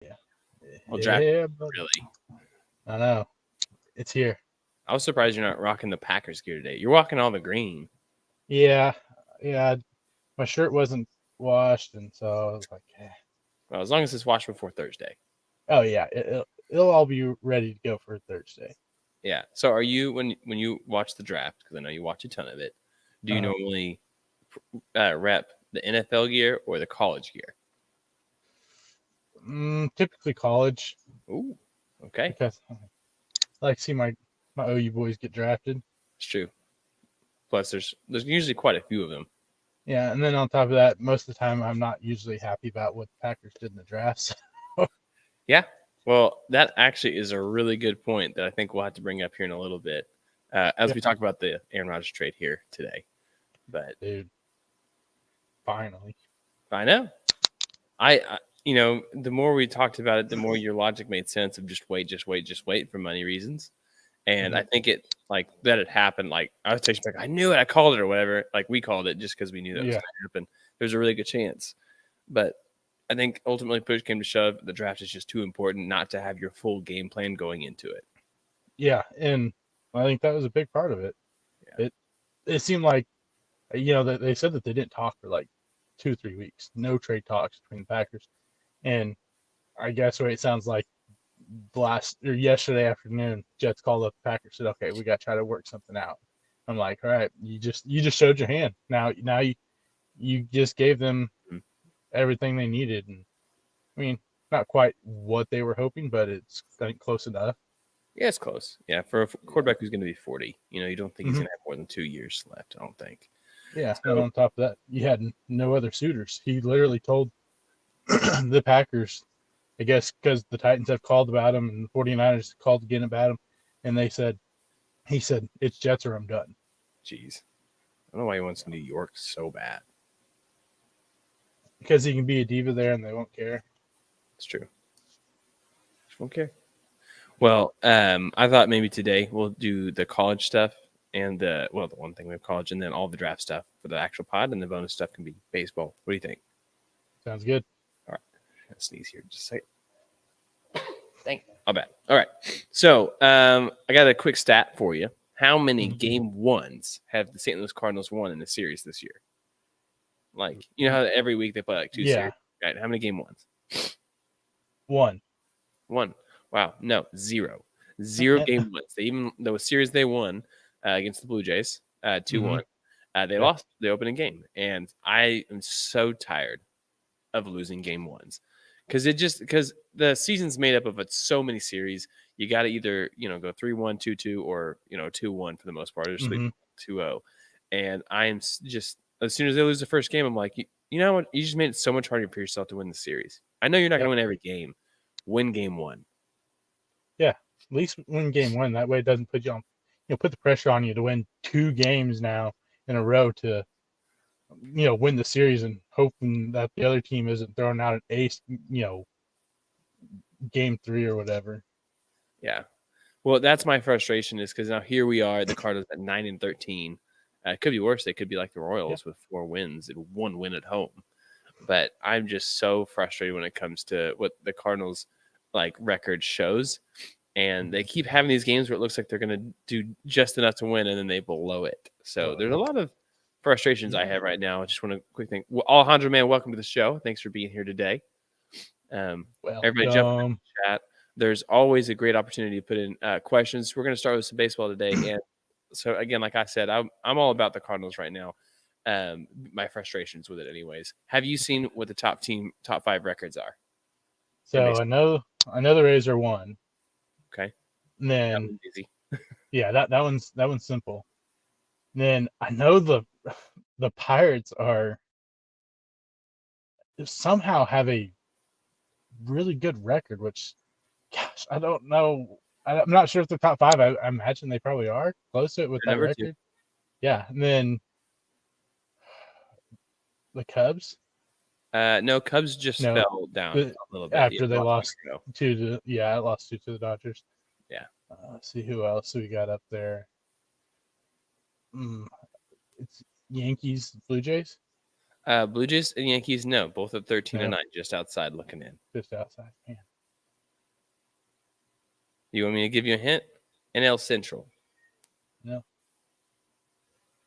Yeah. Well, draft Yeah, buddy. really. I know. It's here. I was surprised you're not rocking the Packers gear today. You're walking all the green. Yeah. Yeah. My shirt wasn't washed, and so I was like, eh. Well, as long as it's washed before Thursday. Oh yeah, it'll all be ready to go for Thursday. Yeah. So are you when you watch the draft? Because I know you watch a ton of it. Do you Uh, normally rep the NFL gear or the college gear? Typically college, Ooh. Okay. because I like to see my OU boys get drafted. It's true. Plus, there's usually quite a few of them. Yeah, and then on top of that, most of the time I'm not usually happy about what the Packers did in the draft. Yeah. Well, that actually is a really good point that I think we'll have to bring up here in a little bit as Yeah. we talk about the Aaron Rodgers trade here today. But Dude, finally. I know. The more we talked about it, the more your logic made sense of just wait for money reasons. And I think it like that it happened. Like I was texting back, I knew it, I called it or whatever. Like we called it just because we knew that was Yeah. going to happen. There's a really good chance, but I think ultimately push came to shove. The draft is just too important not to have your full game plan going into it. Yeah, and I think that was a big part of it. Yeah. It seemed like they said that they didn't talk for like 2-3 weeks, no trade talks between the Packers, and I guess what it sounds like yesterday afternoon, Jets called up the Packers, said, "Okay, we got to try to work something out." I'm like, "All right, you just showed your hand. Now you just gave them Mhm. everything they needed, and I mean, not quite what they were hoping, but it's I think close enough." Yeah, it's close. Yeah, for a quarterback who's going to be 40, you don't think he's Mm-hmm. going to have more than 2 years left. I don't think. Yeah, and So on top of that, you had no other suitors. He literally told the Packers, I guess, because the Titans have called about him and the 49ers called again about him, and he said, it's Jets or I'm done. Jeez. I don't know why he wants New York so bad. Because he can be a diva there and they won't care. It's true. Just won't care. Well, I thought maybe today we'll do the college stuff and the one thing we have college and then all the draft stuff for the actual pod, and the bonus stuff can be baseball. What do you think? Sounds good. All right. I'm gonna sneeze here just a second. Thank you. I'll bet. All right. So I got a quick stat for you. How many game ones have the St. Louis Cardinals won in the series this year? Like, you know how every week they play like two series? Right. How many game ones? One. Wow. No, zero. Zero game ones. The series they won against the Blue Jays, 2-1. They lost the opening game. And I am so tired of losing game ones. Because the season's made up of so many series. You got to either, go 3-1, 2-2, or, 2-1 for the most part, or just 2-0. And I am just, as soon as they lose the first game, I'm like, you know what? You just made it so much harder for yourself to win the series. I know you're not going to win every game. Win game one. Yeah, at least win game one. That way it doesn't put you on, put the pressure on you to win 2 games now in a row to, win the series and hoping that the other team isn't throwing out an ace, game 3 or whatever. Yeah. Well, that's my frustration is because now here we are, the Cardinals at 9-13. It could be worse. They could be like the Royals with 4 wins and 1 win at home. But I'm just so frustrated when it comes to what the Cardinals record shows. And they keep having these games where it looks like they're going to do just enough to win, and then they blow it. So there's a lot of frustrations I have right now. I just want to quick thing. Well, Alejandro, man, welcome to the show. Thanks for being here today. Everybody jump in the chat. There's always a great opportunity to put in questions. We're going to start with some baseball today. And so, again, like I said, I'm all about the Cardinals right now. My frustrations with it anyways. Have you seen what the top 5 records are? So I know the Rays are 1. Okay. And then that one's easy. Yeah, that one's simple. And then I know the Pirates are somehow have a really good record, which gosh, I don't know. I'm not sure if they're top 5. I imagine they probably are close to it with that record. 2. Yeah, and then the Cubs. No, Cubs just fell down a little bit after they lost 2 to lost 2 to the Dodgers. Yeah. Let's see who else we got up there. It's Yankees, Blue Jays. Blue Jays and Yankees, no, both at 13-9, just outside looking in. Just outside, man. You want me to give you a hint? NL Central. No.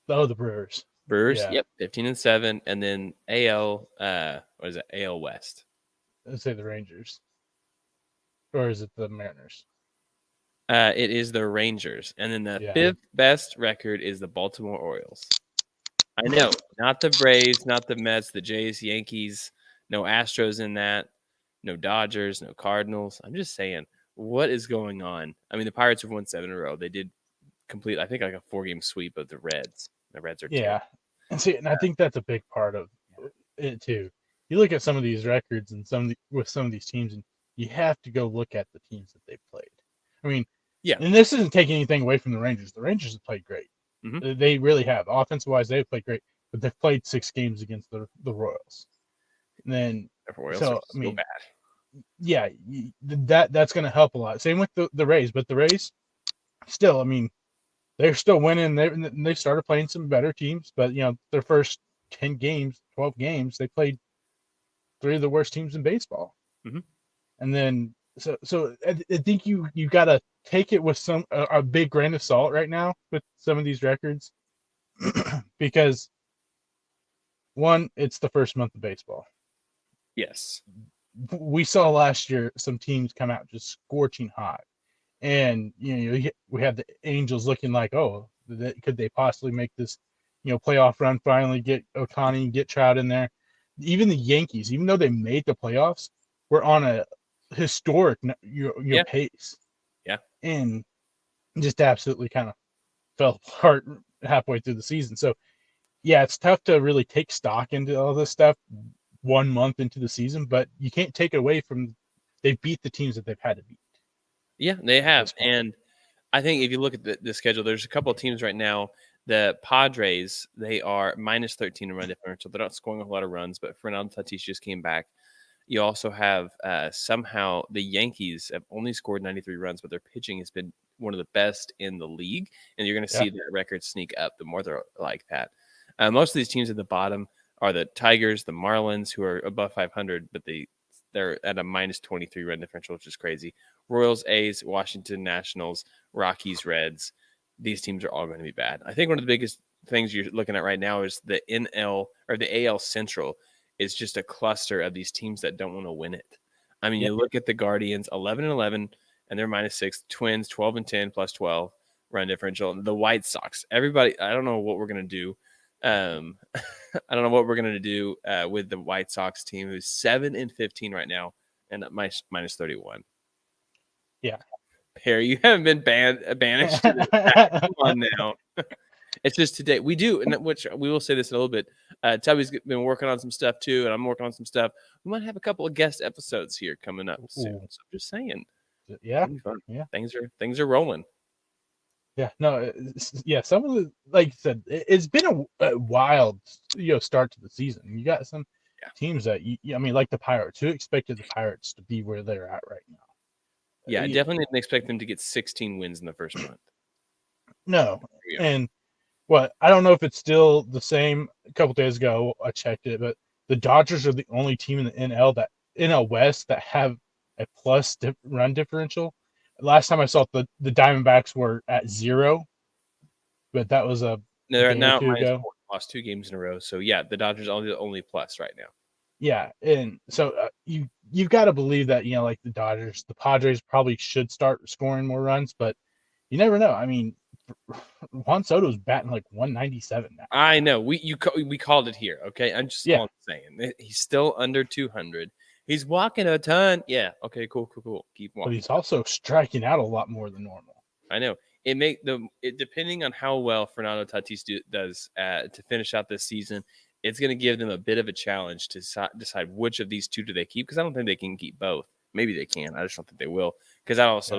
Oh, the Brewers. Brewers, Yeah. yep, 15-7, and then AL, what is it? AL West. Let's say the Rangers, or is it the Mariners? It is the Rangers, and then the fifth best record is the Baltimore Orioles. I know, not the Braves, not the Mets, the Jays, Yankees, no Astros in that, no Dodgers, no Cardinals. I'm just saying, what is going on? I mean, the Pirates have won 7 in a row. They did complete, I think, like a 4-game sweep of the Reds. The Reds are terrible. And I think that's a big part of it too. You look at some of these records and with some of these teams, and you have to go look at the teams that they've played. I mean, yeah, and this isn't taking anything away from the Rangers. The Rangers have played great. Mm-hmm. They really have. Offensive wise, they've played great, but they've played 6 games against the Royals. And then, so I mean, bad. Yeah, that's going to help a lot. Same with the Rays, but the Rays still, I mean, they're still winning. They started playing some better teams, but their first 10 games, 12 games, they played 3 of the worst teams in baseball. Mm-hmm. And then so I think you got to take it with a big grain of salt right now with some of these records because one, it's the first month of baseball. Yes. We saw last year some teams come out just scorching hot. And we had the Angels looking like, oh, could they possibly make this, playoff run? Finally, get Ohtani and get Trout in there. Even the Yankees, even though they made the playoffs, were on a historic pace. Yeah, and just absolutely kind of fell apart halfway through the season. So, yeah, it's tough to really take stock into all this stuff 1 month into the season, but you can't take it away from they beat the teams that they've had to beat. Yeah, they have. And I think if you look at the schedule, there's a couple of teams right now. The Padres, they are minus 13 in run differential. They're not scoring a lot of runs, but Fernando Tatis just came back. You also have somehow the Yankees have only scored 93 runs, but their pitching has been one of the best in the league. And you're going to see that record sneak up the more they're like that. Most of these teams at the bottom are the Tigers, the Marlins, who are above 500, but they're at a minus 23 run differential, which is crazy. Royals, A's, Washington Nationals, Rockies, Reds. These teams are all going to be bad. I think one of the biggest things you're looking at right now is the NL or the AL Central is just a cluster of these teams that don't want to win it. I mean, you look at the Guardians, 11-11, and they're minus 6. Twins, 12-10, plus 12 run differential. The White Sox, everybody, I don't know what we're going to do. I don't know what we're going to do with the White Sox team, who's 7-15 right now, and minus 31. Yeah, Perry, you haven't been banished to this. Come on now. It's just today we do, and which we will say this in a little bit. Tubby's been working on some stuff too, and I'm working on some stuff. We might have a couple of guest episodes here coming up soon. So I'm just saying, yeah, things are rolling. Yeah, no, some of the, like you said, it's been a wild, start to the season. You got some teams that, I mean, like the Pirates. Who expected the Pirates to be where they're at right now? Yeah, I definitely didn't expect them to get 16 wins in the first month. No, and I don't know if it's still the same. A couple days ago, I checked it, but the Dodgers are the only team in the NL West that have a plus run differential. Last time I saw it, the Diamondbacks were at 0, but that was a they're now ago. Lost 2 games in a row. So yeah, the Dodgers are the only plus right now. Yeah, and so you've got to believe that like the Dodgers, the Padres probably should start scoring more runs, but you never know. I mean, Juan Soto's batting like 197 now. I know we called it here. Okay, I'm just saying he's still under 200. He's walking a ton. Yeah. Okay. Cool. Keep walking. But he's also striking out a lot more than normal. I know. It depending on how well Fernando Tatis does to finish out this season, it's going to give them a bit of a challenge to decide which of these two do they keep, because I don't think they can keep both. Maybe they can. I just don't think they will, because I don't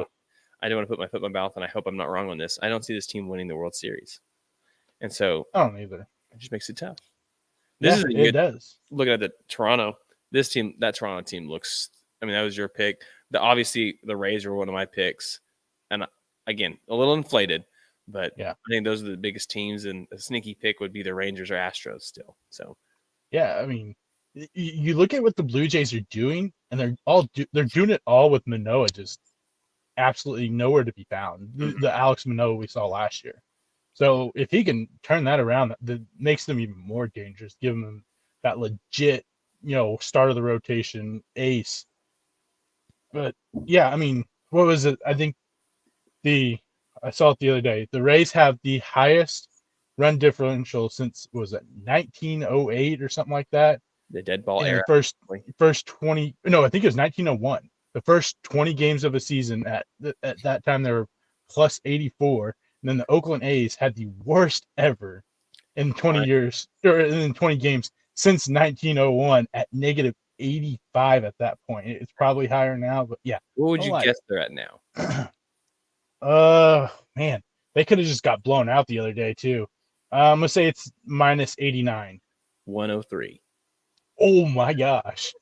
want to put my foot in my mouth, and I hope I'm not wrong on this. I don't see this team winning the World Series, and so I don't either. It just makes it tough. It does. Looking at the Toronto. That Toronto team looks. I mean, that was your pick. Obviously, the Rays were one of my picks, and again, a little inflated, but I think those are the biggest teams. And a sneaky pick would be the Rangers or Astros still. So, yeah, I mean, you look at what the Blue Jays are doing, and they're doing it all with Manoah just absolutely nowhere to be found. The Alex Manoah we saw last year. So if he can turn that around, that makes them even more dangerous. Give them that legit, start of the rotation ace. But yeah, I mean, what was it? I think I saw it the other day. The Rays have the highest run differential since, was it 1908 or something like that? The dead ball In era. the first 20, no, I think it was 1901. The first 20 games of a season at that time, they were plus 84. And then the Oakland A's had the worst ever in 20 years, or in 20 games since 1901 at negative 85 at that point. It's probably higher now, but yeah. What would you guess they're at now? Man, they could have just got blown out the other day too. I'm gonna say it's minus 89. 103. Oh my gosh.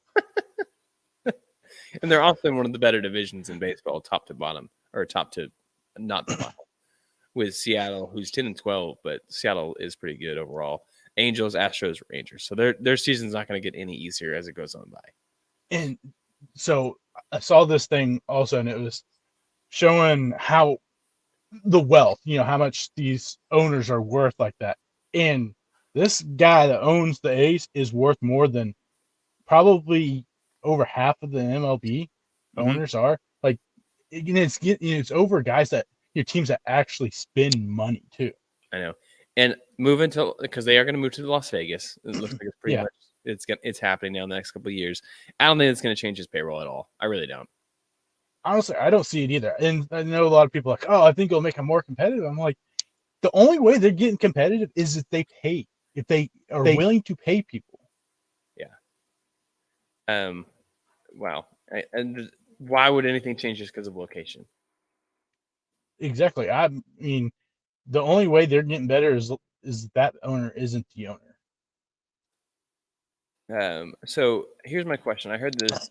And they're also in one of the better divisions in baseball, top to bottom, or top to not the bottom, with Seattle, who's 10-12, but Seattle is pretty good overall. Angels, Astros, Rangers. So their season's not going to get any easier as it goes on by. And so I saw this thing also, and it was showing how the wealth, how much these owners are worth like that. And this guy that owns the A's is worth more than probably over half of the MLB owners are. Like, it's over guys that your teams that actually spend money too. I know. And moving to, because they are going to move to Las Vegas. It looks like it's pretty much it's happening now in the next couple of years. I don't think it's going to change his payroll at all. I really don't. Honestly, I don't see it either. And I know a lot of people are like, oh, I think it'll make them more competitive. I'm like, the only way they're getting competitive is if they pay, if they are willing to pay people. Yeah. Wow. And why would anything change just because of location? Exactly. I mean, the only way they're getting better is that owner isn't the owner. So here's my question. I heard this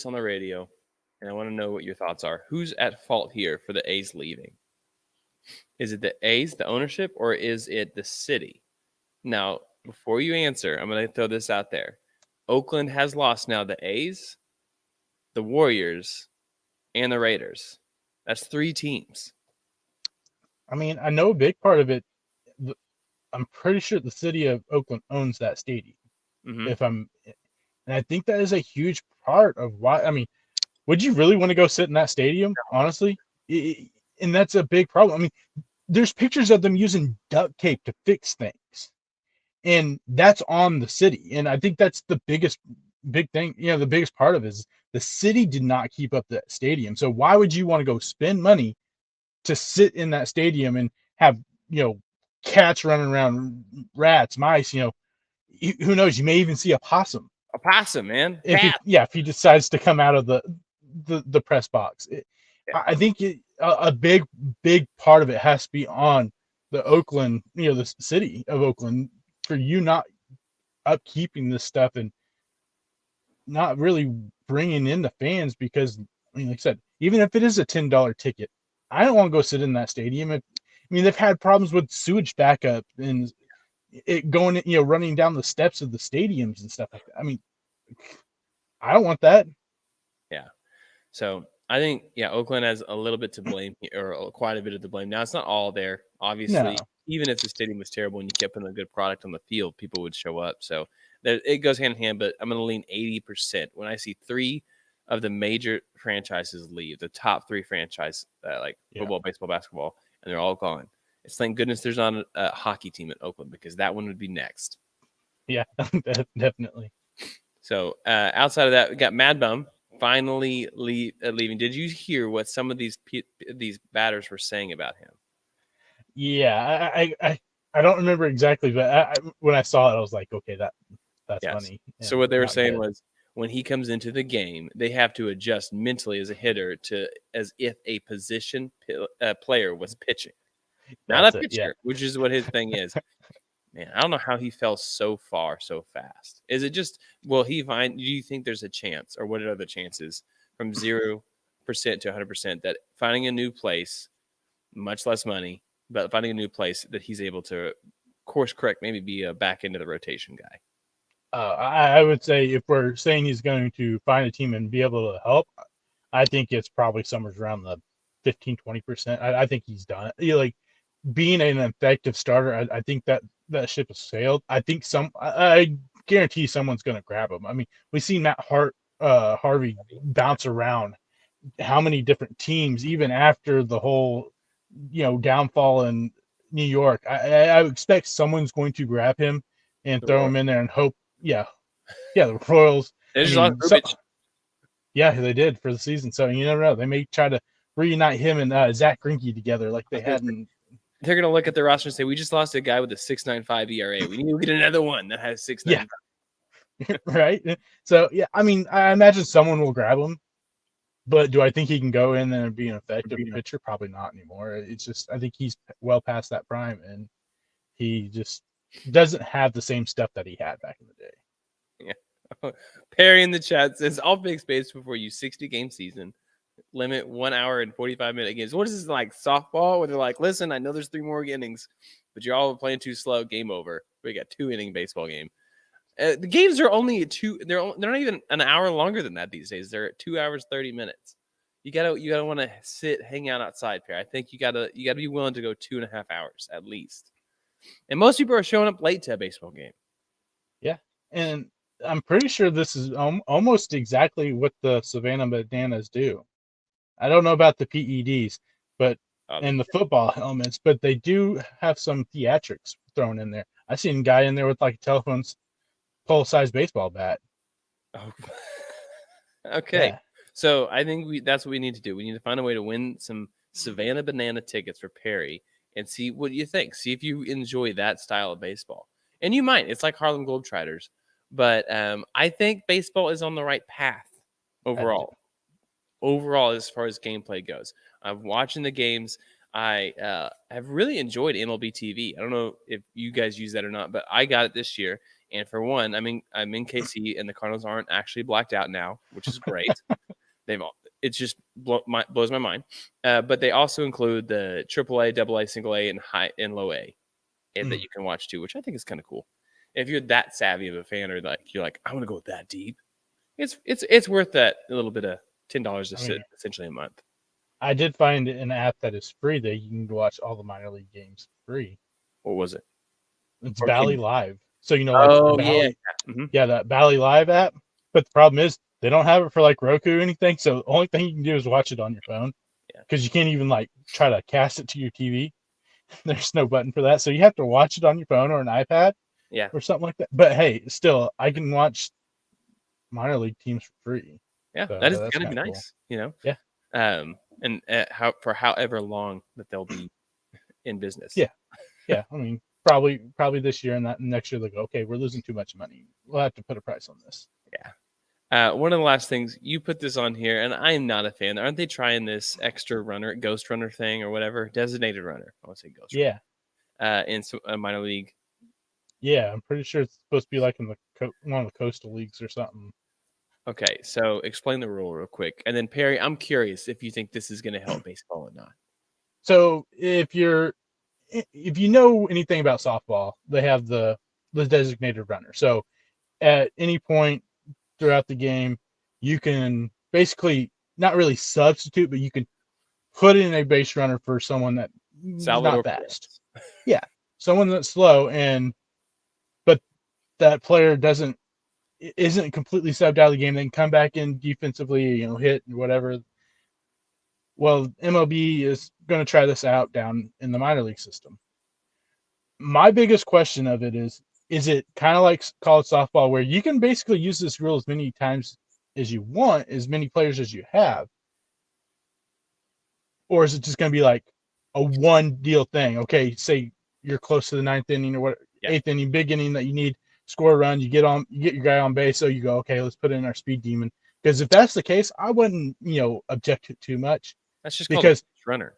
on the radio, and I want to know what your thoughts are. Who's at fault here for the A's leaving? Is it the A's, the ownership, or is it the city? Now, before you answer, I'm going to throw this out there. Oakland has lost now the A's, the Warriors, and the Raiders. That's 3 teams. I mean, I know a big part of it. I'm pretty sure the city of Oakland owns that stadium. And I think that is a huge part of why. I mean, would you really want to go sit in that stadium? Honestly, and that's a big problem. I mean, there's pictures of them using duct tape to fix things, and that's on the city. And I think that's the big thing. The biggest part of it is the city did not keep up that stadium. So why would you want to go spend money to sit in that stadium and have cats running around, rats, mice? Who knows? You may even see a possum. A possum, man. If he decides to come out of the press box. I think a big part of it has to be on the Oakland, the city of Oakland, for you not upkeeping this stuff and not really bringing in the fans. Because, I mean, like I said, even if it is a $10 ticket, I don't want to go sit in that stadium. They've had problems with sewage backup and it going, running down the steps of the stadiums and stuff like that. I mean, I don't want that. Yeah. So I think, Oakland has a little bit to blame, or quite a bit of the blame. Now, it's not all there. Obviously, even if the stadium was terrible and you kept putting a good product on the field, people would show up. So it goes hand in hand, but I'm going to lean 80%. When I see 3 of the major franchises leave, the top 3 franchise, football, baseball, basketball, and they're all gone. It's thank goodness there's not a hockey team at Oakland, because that one would be next. Yeah, definitely. So outside of that, we got MadBum finally leaving. Did you hear what some of these batters were saying about him? Yeah, I don't remember exactly, but when I saw it, I was like, okay, that's funny. So what they were saying was, when he comes into the game, they have to adjust mentally as a hitter to as if a position player was pitching, not a pitcher, which is what his thing is. Man, I don't know how he fell so far so fast. Is it just, do you think there's a chance, or what are the chances from 0% to 100% that finding a new place, much less money, but finding a new place that he's able to course correct, maybe be a back into the rotation guy? I would say if we're saying he's going to find a team and be able to help, I think it's probably somewhere around the 15-20%. I think he's done it. Like being an effective starter, I think that ship has sailed. I think I guarantee someone's going to grab him. I mean, we've seen Harvey bounce around how many different teams, even after the whole, downfall in New York. I expect someone's going to grab him and The throw Royals. him in there and hope, yeah, the Royals. They I just lost mean, Rubich. yeah, they did for the season. So you never know. They may try to reunite him and Zach Greinke together like they had in. They're going to look at their roster and say, we just lost a guy with a 6.95 ERA. We need to get another one that has 6.95. Yeah, right. So yeah, I mean, I imagine someone will grab him, but do I think he can go in there and be an effective pitcher? Probably not anymore. It's just I think he's well past that prime, and he just doesn't have the same stuff that he had back in the day. Yeah. Perry in the chat says, I'll fix base before you 60-game season. Limit 1 hour and 45-minute games. What is this, like softball, where they're like, listen, I know there's 3 more innings, but you're all playing too slow. Game over. We got 2-inning baseball game. The games are only they're not even an hour longer than that these days. They're at 2 hours 30 minutes. You gotta want to hang out outside, Perry. I think you gotta be willing to go 2.5 hours at least. And most people are showing up late to a baseball game. Yeah, and I'm pretty sure this is almost exactly what the Savannah Bananas do. I don't know about the PEDs, but and the football elements, but they do have some theatrics thrown in there. I seen a guy in there with like a telephone pole-sized baseball bat. Oh. Okay, yeah. So I think that's what we need to do. We need to find a way to win some Savannah Banana tickets for Perry and see what you think. See if you enjoy that style of baseball. And you might. It's like Harlem Globetrotters. But I think baseball is on the right path overall. Overall, as far as gameplay goes. I'm watching the games. I have really enjoyed MLB TV. I don't know if you guys use that or not, but I got it this year. And for one, I'm in KC, and the Cardinals aren't actually blacked out now, which is great. It just blows my mind. But they also include the AAA, AA, single A, and high and low A, and that you can watch too, which I think is kind of cool. If you're that savvy of a fan, or you're like, I want to go that deep, it's worth that a little bit of $10 essentially a month. I did find an app that is free that you can watch all the minor league games free. What was it? It's Bally Live. So that Bally Live app. But the problem is they don't have it for like Roku or anything. So the only thing you can do is watch it on your phone. Because you can't even try to cast it to your TV. There's no button for that. So you have to watch it on your phone or an iPad. Yeah. Or something like that. But hey, still, I can watch minor league teams for free. Yeah, so that is going to be nice, Yeah. And for however long that they'll be in business. Yeah. I mean, probably this year, and that next year they'll go, okay, we're losing too much money. We'll have to put a price on this. Yeah. One of the last things, you put this on here, and I am not a fan. Aren't they trying this extra runner, ghost runner thing or whatever? Designated runner. I want to say ghost runner. In a minor league. Yeah, I'm pretty sure it's supposed to be like in one of the coastal leagues or something. Okay, so explain the rule real quick. And then, Perry, I'm curious if you think this is going to help baseball or not. So if you know anything about softball, they have the designated runner. So at any point throughout the game, you can basically not really substitute, but you can put in a base runner for someone that's not fast. Yeah, someone that's slow, but that player isn't completely subbed out of the game. They can come back in defensively, hit and whatever. Well, MLB is going to try this out down in the minor league system. My biggest question of it is it kind of like college softball, where you can basically use this rule as many times as you want, as many players as you have? Or is it just going to be like a one deal thing? Okay, say you're close to the 9th inning or 8th inning, big inning that you need, score a run, you get your guy on base, so you go, okay, let's put in our speed demon. Because if that's the case, I wouldn't, object to it too much. That's just because a runner.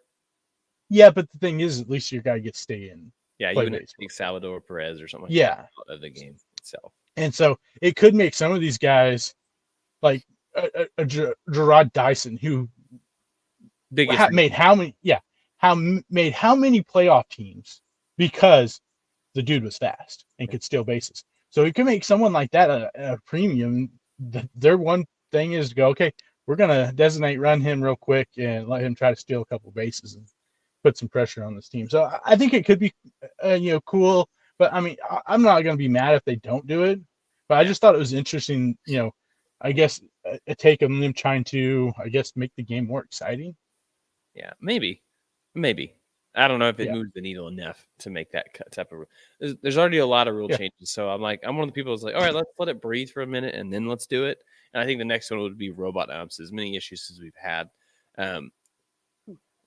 Yeah, but the thing is, at least your guy gets to stay in. Yeah, you wouldn't think Salvador Perez or something like that of the game itself. And so it could make some of these guys like a Gerard Dyson, who made how many playoff teams because the dude was fast and could steal bases. So you can make someone like that a premium. Their one thing is to go, okay, we're gonna designate run him real quick and let him try to steal a couple bases and put some pressure on this team. So I think it could be, cool. But I mean, I'm not gonna be mad if they don't do it. But I just thought it was interesting. I guess a take on them trying to, I guess, make the game more exciting. Yeah, maybe. I don't know if it Yeah. moves the needle enough to make that type of rule. There's already a lot of rule Yeah. changes, so I'm one of the people who's like, all right, let's let it breathe for a minute and then let's do it. And I think the next one would be robot umps, as many issues as we've had.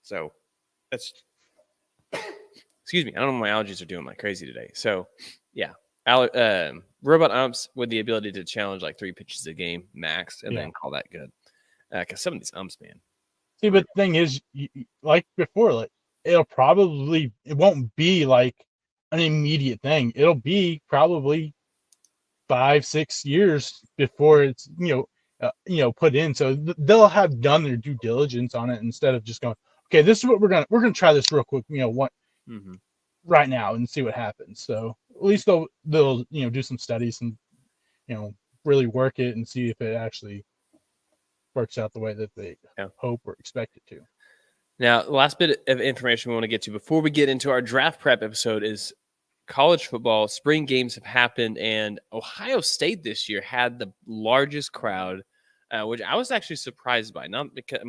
So that's excuse me. I don't know, my allergies are doing like crazy today. So yeah, robot umps with the ability to challenge like 3 pitches a game max, and then call that good. Because some of these umps, man. See, but the thing is, like before, like it won't be like an immediate thing. It'll be probably 5-6 years before it's put in. So they'll have done their due diligence on it instead of just going, okay, this is what we're gonna try this real quick, right now and see what happens. So at least they'll do some studies and really work it and see if it actually works out the way that they hope or expect it to. Now, the last bit of information we want to get to before we get into our draft prep episode is college football. Spring games have happened, and Ohio State this year had the largest crowd, which I was actually surprised by. Not because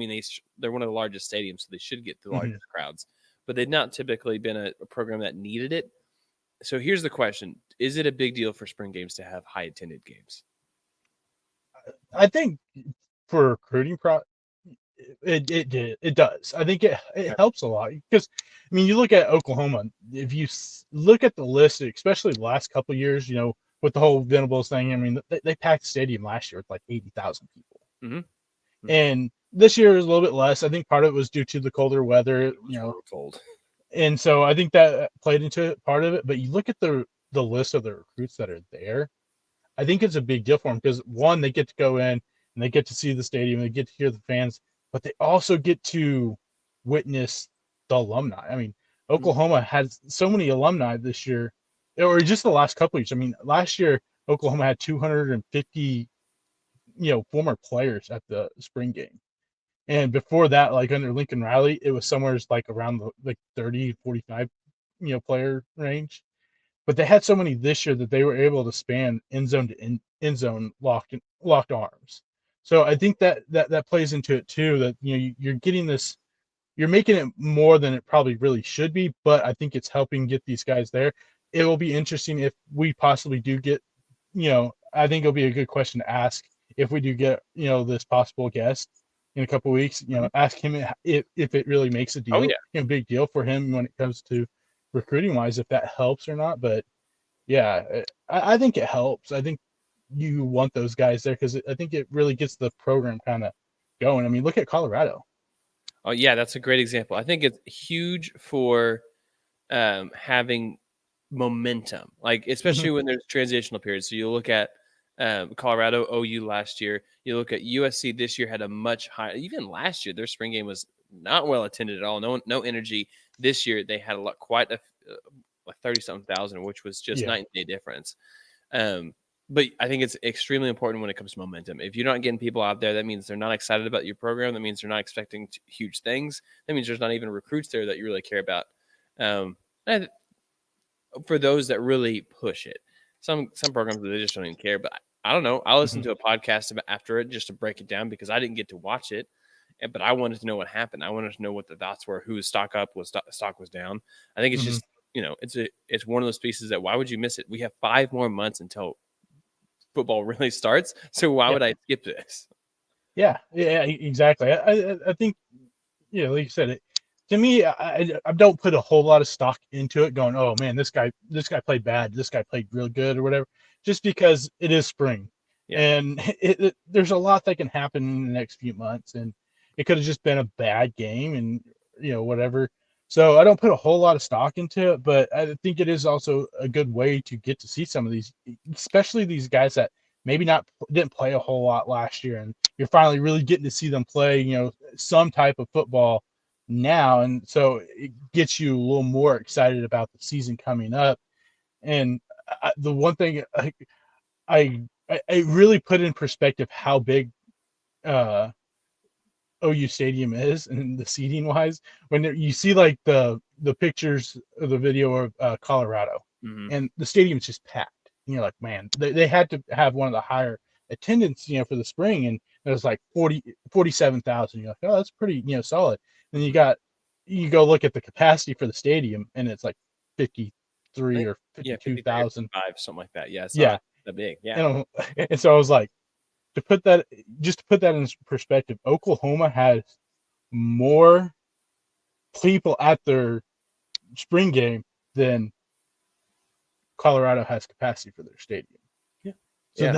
they're one of the largest stadiums, so they should get the largest crowds, but they've not typically been a program that needed it. So here's the question: is it a big deal for spring games to have high attended games? I think for recruiting it does. I think it helps a lot because you look at Oklahoma. If you look at the list, especially the last couple of years, with the whole Venables thing, they packed the stadium last year with like 80,000 people, and this year is a little bit less. I think part of it was due to the colder weather, cold, and so I think that played into part of it. But you look at the list of the recruits that are there. I think it's a big deal for them because one, they get to go in and they get to see the stadium, they get to hear the fans, but they also get to witness the alumni. Oklahoma has so many alumni this year, or just the last couple of years. Last year Oklahoma had 250, former players at the spring game, and before that, like under Lincoln Riley, it was somewhere like around the 30, 45, player range. But they had so many this year that they were able to span end zone to end zone locked arms. So I think that plays into it too. That you're getting this, you're making it more than it probably really should be. But I think it's helping get these guys there. It will be interesting if we possibly do get, I think it'll be a good question to ask if we do get this possible guest in a couple of weeks. Ask him if it really makes a deal, big deal for him when it comes to recruiting wise, if that helps or not. But yeah, I think it helps. I think you want those guys there because I think it really gets the program kind of going. Look at Colorado. Oh yeah, that's a great example. I think it's huge for having momentum, like especially when there's transitional periods. So you look at Colorado, OU last year. You look at USC this year had a much higher. Even last year, their spring game was not well attended at all. No energy. This year they had quite a 30-something thousand, which was just night and day difference. But I think it's extremely important when it comes to momentum. If you're not getting people out there, that means they're not excited about your program. That means they're not expecting huge things. That means there's not even recruits there that you really care about. And for those that really push it, some programs they just don't even care. But I don't know. I listened to a podcast after it just to break it down because I didn't get to watch it. But I wanted to know what happened. I wanted to know what the thoughts were, whose stock was down. I think it's just, it's one of those pieces that why would you miss it? We have 5 more months until football really starts. So why would I skip this? Yeah, exactly. I think, like you said, to me, I don't put a whole lot of stock into it going, oh man, this guy played bad. This guy played real good or whatever, just because it is spring. Yeah. And there's a lot that can happen in the next few months, and it could have just been a bad game and, whatever. So I don't put a whole lot of stock into it, but I think it is also a good way to get to see some of these, especially these guys that maybe didn't play a whole lot last year, and you're finally really getting to see them play, some type of football now. And so it gets you a little more excited about the season coming up. And the one thing I really put in perspective how big uh, OU Stadium is and the seating wise when you see like the pictures of the video of Colorado Mhm. and the stadium's just packed. And you're like, man, they had to have one of the higher attendance, for the spring, and it was like 47,000. You're like, oh, that's pretty, solid. And you go look at the capacity for the stadium, and it's like 53 or Yeah, 53 or 52,000. 55, something like that. Yeah, it's Yeah, not that big. Yeah. and so I was like, to put that in perspective, Oklahoma has more people at their spring game than Colorado has capacity for their stadium. Yeah. So Yeah.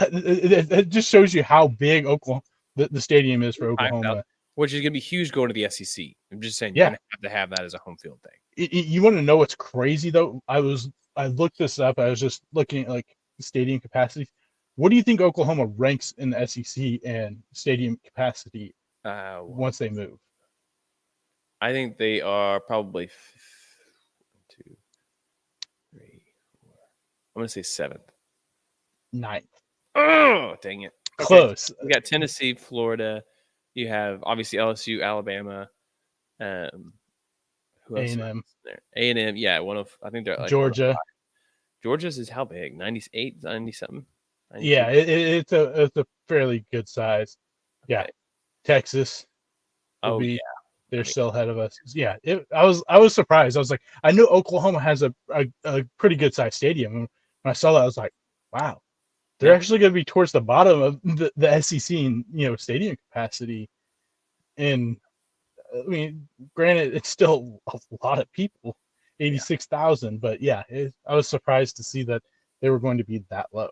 that just shows you how big Oklahoma the stadium is for 5,000, Oklahoma. which is going to be huge going to the SEC. I'm just saying you're Yeah, going to have that as a home field thing. you want to know what's crazy though? I looked this up. I was just looking at like stadium capacity. What do you think Oklahoma ranks in the SEC and stadium capacity once they move? I think they are probably 1, 2, 3, 4. I'm going to say 7th. 9th. Oh, dang it. Okay. Close. You got Tennessee, Florida. You have obviously LSU, Alabama. Who else? A&M. There? A&M. Yeah, I think they're like Georgia. Georgia's is how big? 98, 90 something? 92? Yeah, it's a fairly good size. Yeah, Okay. Texas. Yeah. They're still ahead of us. Yeah, I was surprised. I was like, I knew Oklahoma has a pretty good sized stadium. When I saw that, I was like, wow, they're actually going to be towards the bottom of the SEC in stadium capacity. And I mean, granted, it's still a lot of people, 86,000. But yeah, I was surprised to see that they were going to be that low.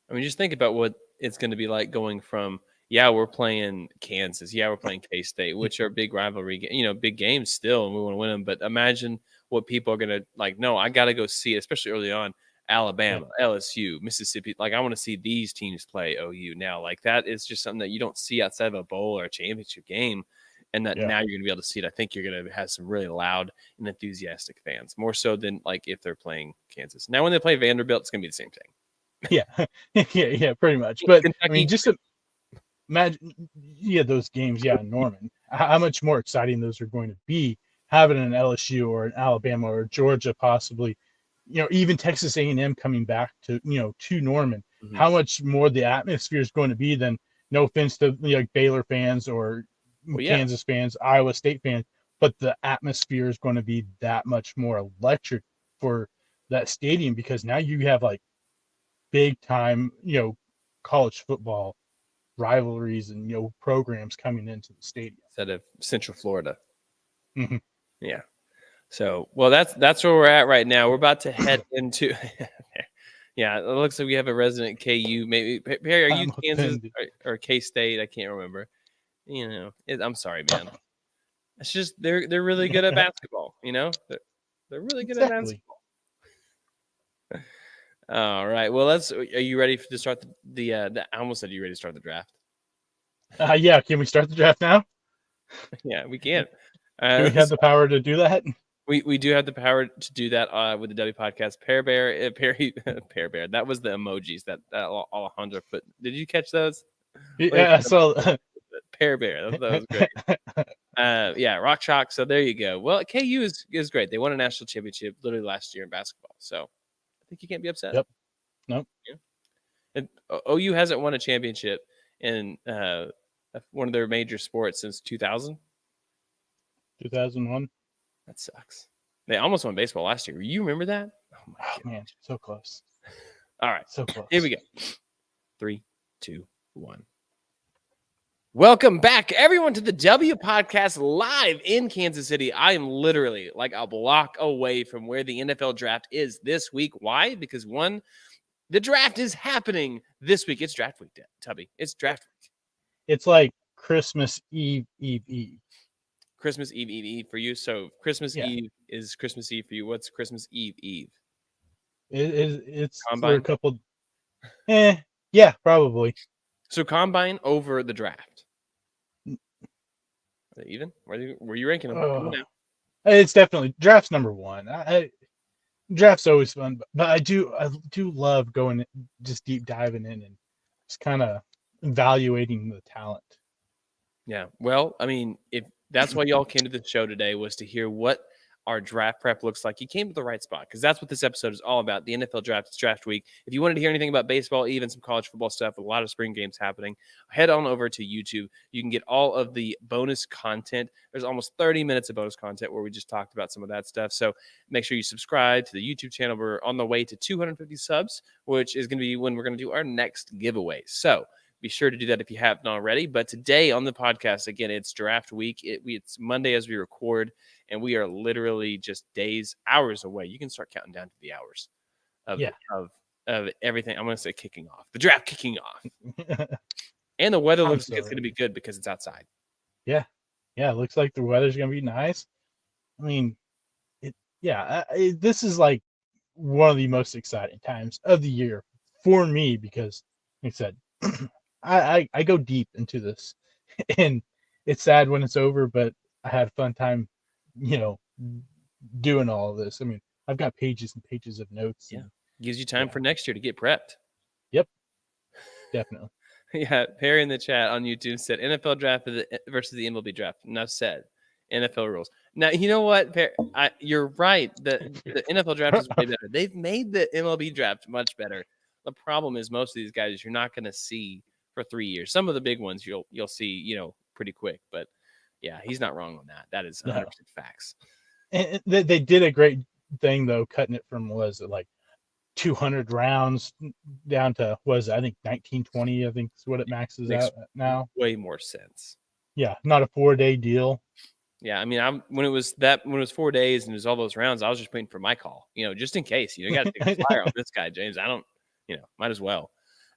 I mean, just think about what it's going to be like going from, we're playing Kansas. We're playing K-State, which are big rivalry, big games still, and we want to win them. But imagine what people are going to like. No, I got to go see it, especially early on. Alabama, LSU, Mississippi. Like, I want to see these teams play OU now. Like, that is just something that you don't see outside of a bowl or a championship game. And that now you're going to be able to see it. I think you're going to have some really loud and enthusiastic fans, more so than like if they're playing Kansas. Now, when they play Vanderbilt, it's going to be the same thing. Yeah, pretty much. But Kentucky, I mean, just imagine, those games, Norman. How much more exciting those are going to be having an LSU or an Alabama or Georgia, possibly, even Texas A&M coming back to to Norman. Mm-hmm. How much more the atmosphere is going to be than, no offense to like Baylor fans or Kansas fans, Iowa State fans, but the atmosphere is going to be that much more electric for that stadium because now you have like big time, college football rivalries and programs coming into the stadium instead of Central Florida. Mm-hmm. Yeah. So, well, that's where we're at right now. We're about to head into. Yeah, it looks like we have a resident KU. Maybe Perry, are you Kansas or K-State? I can't remember. I'm sorry, man. It's just they're really good at basketball. They're really good at basketball. All right. Well, are you ready to start I almost said you ready to start the draft? Yeah. Can we start the draft now? Yeah, we can. Do we have the power to do that? We do have the power to do that with the W podcast. Pear Bear. That was the emojis that Alejandro put. Did you catch those? Yeah. So Pear Bear. That was great. Rock Chalk. So there you go. Well, KU is great. They won a national championship literally last year in basketball. So I think you can't be upset. Yep. Nope. Yeah. And OU hasn't won a championship in one of their major sports since 2000. 2001. That sucks. They almost won baseball last year. You remember that? Oh man, so close. All right. So close. Here we go. 3, 2, 1. Welcome back, everyone, to the W Podcast live in Kansas City. I am literally like a block away from where the NFL draft is this week. Why? Because the draft is happening this week. It's draft week, Tubby. It's draft week. It's like Christmas Eve. Christmas Eve for you. So Christmas Eve is Christmas Eve for you. What's Christmas Eve? It's Combine? for a couple. Yeah, probably. So Combine over the draft. Are they even? Were you ranking them? It's definitely draft's number one. draft's always fun, but I do love going just deep diving in and just kind of evaluating the talent. Yeah. Well, I mean, if that's why y'all came to the show today was to hear what our draft prep looks like. You came to the right spot because that's what this episode is all about. The NFL draft is draft week. If you wanted to hear anything about baseball, even some college football stuff, a lot of spring games happening, head on over to YouTube. You can get all of the bonus content. There's almost 30 minutes of bonus content where we just talked about some of that stuff. So make sure you subscribe to the YouTube channel. We're on the way to 250 subs, which is going to be when we're going to do our next giveaway. So be sure to do that if you haven't already. But today on the podcast, again, it's draft week. It's Monday as we record, and we are literally just hours away. You can start counting down to the hours of Yeah. of everything. I'm going to say kicking off. The draft kicking off. And the weather looks like it's going to be good because it's outside. Yeah. Yeah, it looks like the weather's going to be nice. I mean, this is like one of the most exciting times of the year for me because, like I said, I go deep into this, and it's sad when it's over, but I had a fun time, doing all of this. I mean, I've got pages and pages of notes. Yeah, gives you time for next year to get prepped. Yep, definitely. Yeah, Perry in the chat on YouTube said NFL draft versus the MLB draft. Enough said. NFL rules. Now, you know what, Perry? You're right. The NFL draft is way better. They've made the MLB draft much better. The problem is most of these guys you're not going to see for 3 years. Some of the big ones you'll see, pretty quick. But yeah, he's not wrong on that. That is 100% facts. And they did a great thing though, cutting it from was it like 200 rounds down to I think 1920. I think is what it maxes out at now. Way more sense. Yeah, not a 4-day deal. Yeah, I mean, when it was 4 days and it was all those rounds, I was just waiting for my call, just in case. You got to take a flyer on this guy, James. I don't, might as well.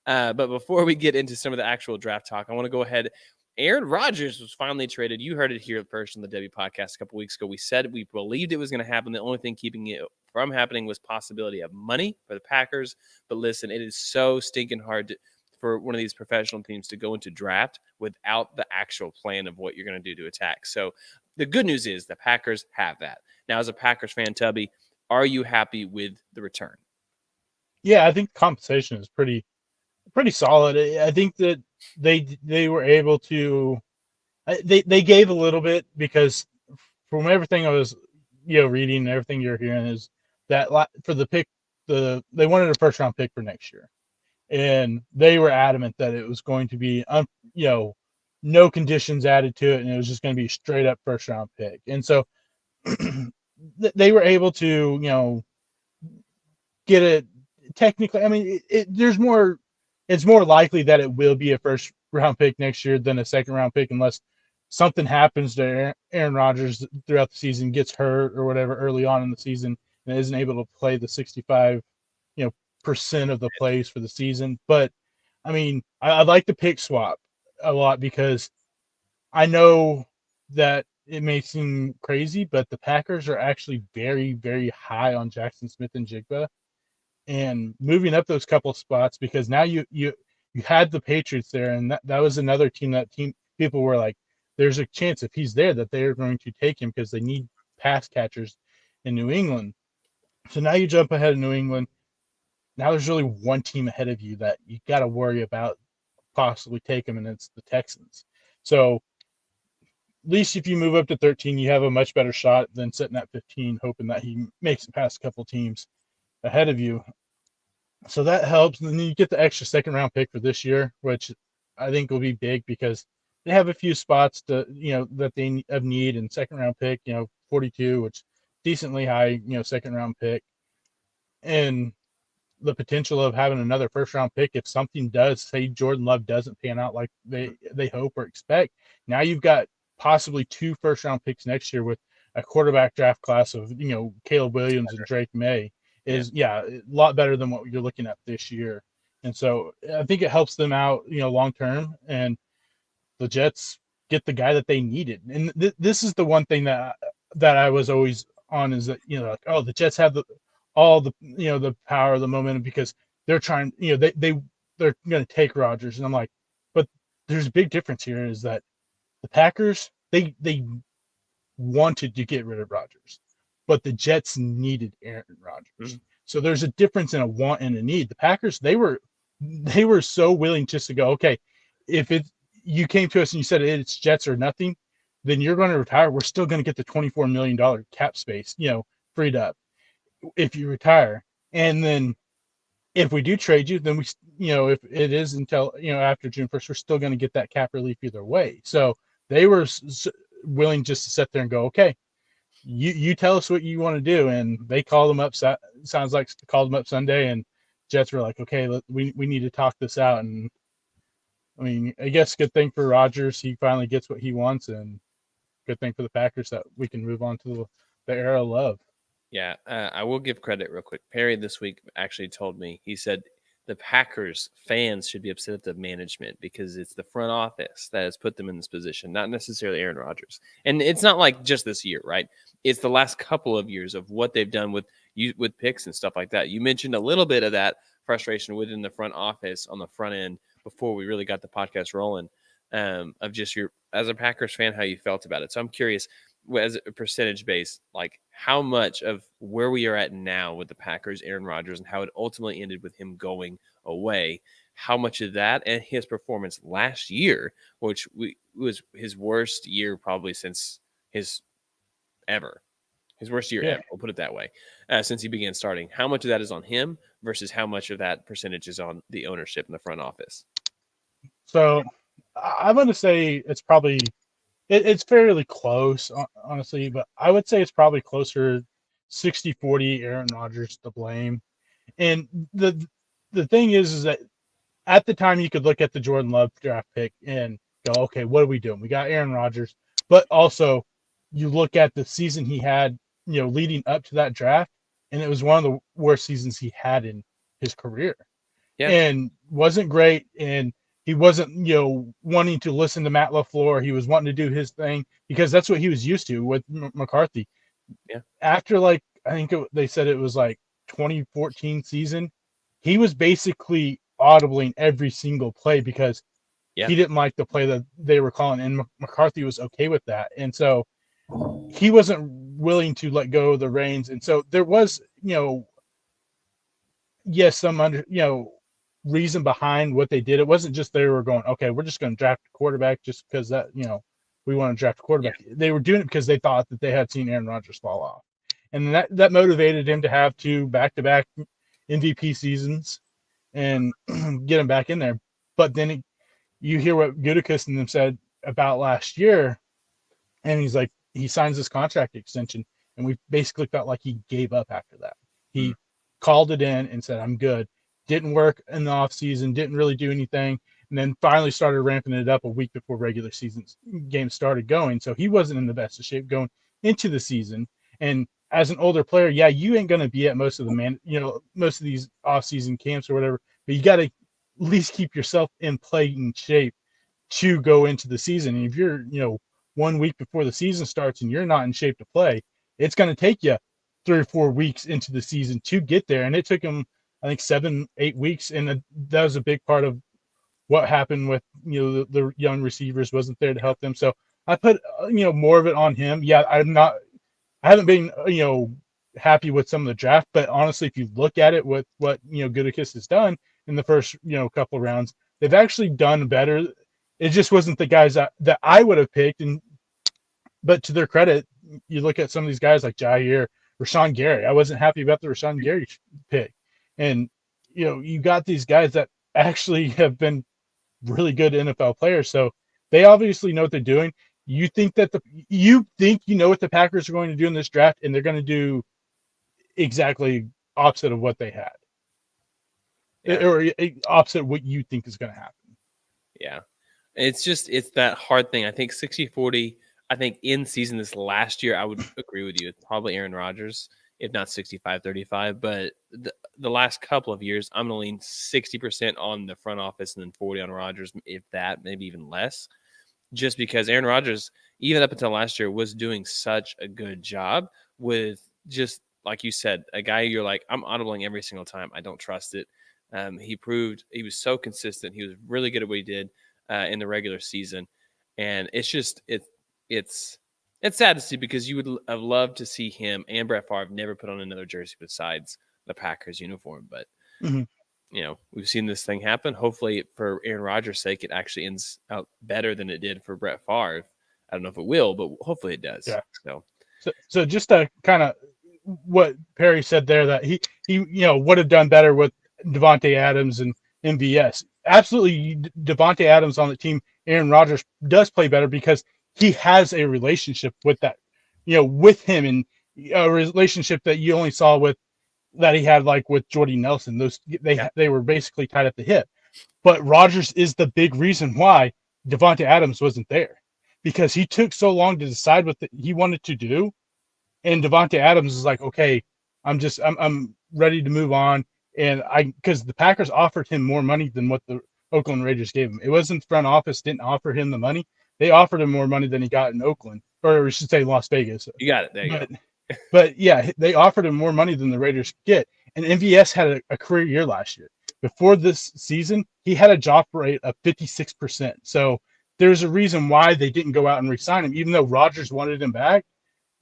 But before we get into some of the actual draft talk, I want to go ahead. Aaron Rodgers was finally traded. You heard it here first on the Debbie podcast a couple weeks ago. We said we believed it was going to happen. The only thing keeping it from happening was possibility of money for the Packers. But listen, it is so stinking hard for one of these professional teams to go into draft without the actual plan of what you're going to do to attack. So the good news is the Packers have that. Now, as a Packers fan, Tubby, are you happy with the return? Yeah, I think compensation is pretty solid. I think that they were able to they gave a little bit because from everything I was reading and everything you're hearing is that for the pick they wanted a first round pick for next year, and they were adamant that it was going to be no conditions added to it, and it was just going to be a straight up first round pick. And so they were able to get it technically. I mean, there's more. It's more likely that it will be a first round pick next year than a second round pick unless something happens to Aaron Rodgers throughout the season, gets hurt or whatever early on in the season, and isn't able to play the 65% of the plays for the season. But I mean, I like the pick swap a lot because I know that it may seem crazy, but the Packers are actually very, very high on Jackson Smith and Jigba. And moving up those couple spots because now you had the Patriots there, and that was another team people were like, there's a chance if he's there that they're going to take him because they need pass catchers in New England. So now you jump ahead of New England. Now there's really one team ahead of you that you got to worry about possibly take him, and it's the Texans. So at least if you move up to 13, you have a much better shot than sitting at 15, hoping that he makes it past a couple teams ahead of you. So that helps. And then you get the extra second round pick for this year, which I think will be big because they have a few spots to, that they have need, and second round pick, 42, which decently high, second round pick, and the potential of having another first round pick. If something does, say Jordan Love doesn't pan out like they hope or expect, now you've got possibly 2 first round picks next year with a quarterback draft class of, Caleb Williams and Drake May. Is a lot better than what you're looking at this year. And so I think it helps them out, long term, and the Jets get the guy that they needed. And this is the one thing that I was always on is that, the Jets have all the power, the momentum because they're trying, they're going to take Rodgers. And I'm like, but there's a big difference here is that the Packers, they wanted to get rid of Rodgers. but the Jets needed Aaron Rodgers. Mhm. So there's a difference in a want and a need. The Packers, they were so willing just to go, okay, if you came to us and you said it's Jets or nothing, then you're going to retire. We're still going to get the $24 million cap space, freed up if you retire. And then if we do trade you, then if it is until, after June 1st, we're still going to get that cap relief either way. So they were willing just to sit there and go, okay, you tell us what you want to do. And they called them up. Sounds like called them up Sunday, and Jets were like, okay, we need to talk this out. And I mean, I guess good thing for Rodgers, he finally gets what he wants, and good thing for the Packers that we can move on to the era of love. Yeah, I will give credit real quick. Perry this week actually told me, he said the Packers fans should be upset at the management because it's the front office that has put them in this position, not necessarily Aaron Rodgers. And it's not like just this year, right? It's the last couple of years of what they've done with picks and stuff like that. You mentioned a little bit of that frustration within the front office on the front end before we really got the podcast rolling, of just as a Packers fan, how you felt about it. So I'm curious, as a percentage base, like how much of where we are at now with the Packers, Aaron Rodgers, and how it ultimately ended with him going away, how much of that and his performance last year, which was his worst year probably since his worst year ever, we'll put it that way, since he began starting, how much of that is on him versus how much of that percentage is on the ownership in the front office? So I'm going to say it's probably it's fairly close, honestly, but I would say it's probably closer 60-40 Aaron Rodgers to blame. And the thing is that at the time you could look at the Jordan Love draft pick and go, okay, what are we doing? We got Aaron Rodgers, but also you look at the season he had, leading up to that draft, and it was one of the worst seasons he had in his career. Yeah. And wasn't great. And he wasn't, wanting to listen to Matt LaFleur. He was wanting to do his thing because that's what he was used to with McCarthy. Yeah. After I think they said it was 2014 season, he was basically audibling every single play because he didn't like the play that they were calling, and McCarthy was okay with that. And so he wasn't willing to let go of the reins. And so there was, yes, some reason behind what they did. It wasn't just they were going, okay, we're just going to draft a quarterback just because that, we want to draft a quarterback. Yeah. They were doing it because they thought that they had seen Aaron Rodgers fall off. And that motivated him to have 2 back-to-back MVP seasons and get him back in there. But then you hear what Gutekunst and them said about last year, and he's like, he signs this contract extension, and we basically felt like he gave up after that. He called it in and said, I'm good. Didn't work in the offseason, didn't really do anything, and then finally started ramping it up a week before regular season games started going. So he wasn't in the best of shape going into the season. And as an older player, yeah, you ain't going to be at most of most of these off-season camps or whatever, but you got to at least keep yourself in playing shape to go into the season. And if you're, 1 week before the season starts and you're not in shape to play, it's going to take you 3 or 4 weeks into the season to get there. And it took him, I think, 7-8 weeks. And that was a big part of what happened with, the young receivers wasn't there to help them. So I put, more of it on him. Yeah, I haven't been, happy with some of the draft, but honestly, if you look at it with what, Gutekunst has done in the first, couple of rounds, they've actually done better. It just wasn't the guys that I would have picked. But to their credit, you look at some of these guys like Jair, Rashawn Gary. I wasn't happy about the Rashawn Gary pick. And, you got these guys that actually have been really good NFL players. So they obviously know what they're doing. You think what the Packers are going to do in this draft, and they're going to do exactly opposite of what they had. Or opposite what you think is going to happen. Yeah. It's that hard thing. I think 60-40, I think in season this last year, I would agree with you. It's probably Aaron Rodgers, if not 65-35. But the last couple of years, I'm going to lean 60% on the front office and then 40 on Rodgers, if that, maybe even less. Just because Aaron Rodgers, even up until last year, was doing such a good job with just, like you said, a guy you're like, I'm audibling every single time. I don't trust it. He proved he was so consistent. He was really good at what he did in the regular season. And it's It's sad to see because you would have loved to see him and Brett Favre never put on another jersey besides the Packers uniform. But, Mm-hmm. We've seen this thing happen. Hopefully, for Aaron Rodgers' sake, it actually ends out better than it did for Brett Favre. I don't know if it will, but hopefully it does. Yeah. So just to kind of what Perry said there, that he would have done better with Devontae Adams and MVS. Absolutely, Devontae Adams on the team, Aaron Rodgers does play better because he has a relationship with that, with him, and a relationship that you only saw with that he had like with Jordy Nelson. Those they were basically tied at the hip. But Rodgers is the big reason why Devontae Adams wasn't there, because he took so long to decide what he wanted to do. And Devontae Adams is like, okay, I'm ready to move on. And because the Packers offered him more money than what the Oakland Raiders gave him. It wasn't the front office didn't offer him the money. They offered him more money than he got in Oakland, or we should say Las Vegas. You got it. There you go. But yeah, they offered him more money than the Raiders get. And MVS had a career year last year. Before this season, he had a drop rate of 56%. So there's a reason why they didn't go out and re-sign him, even though Rodgers wanted him back.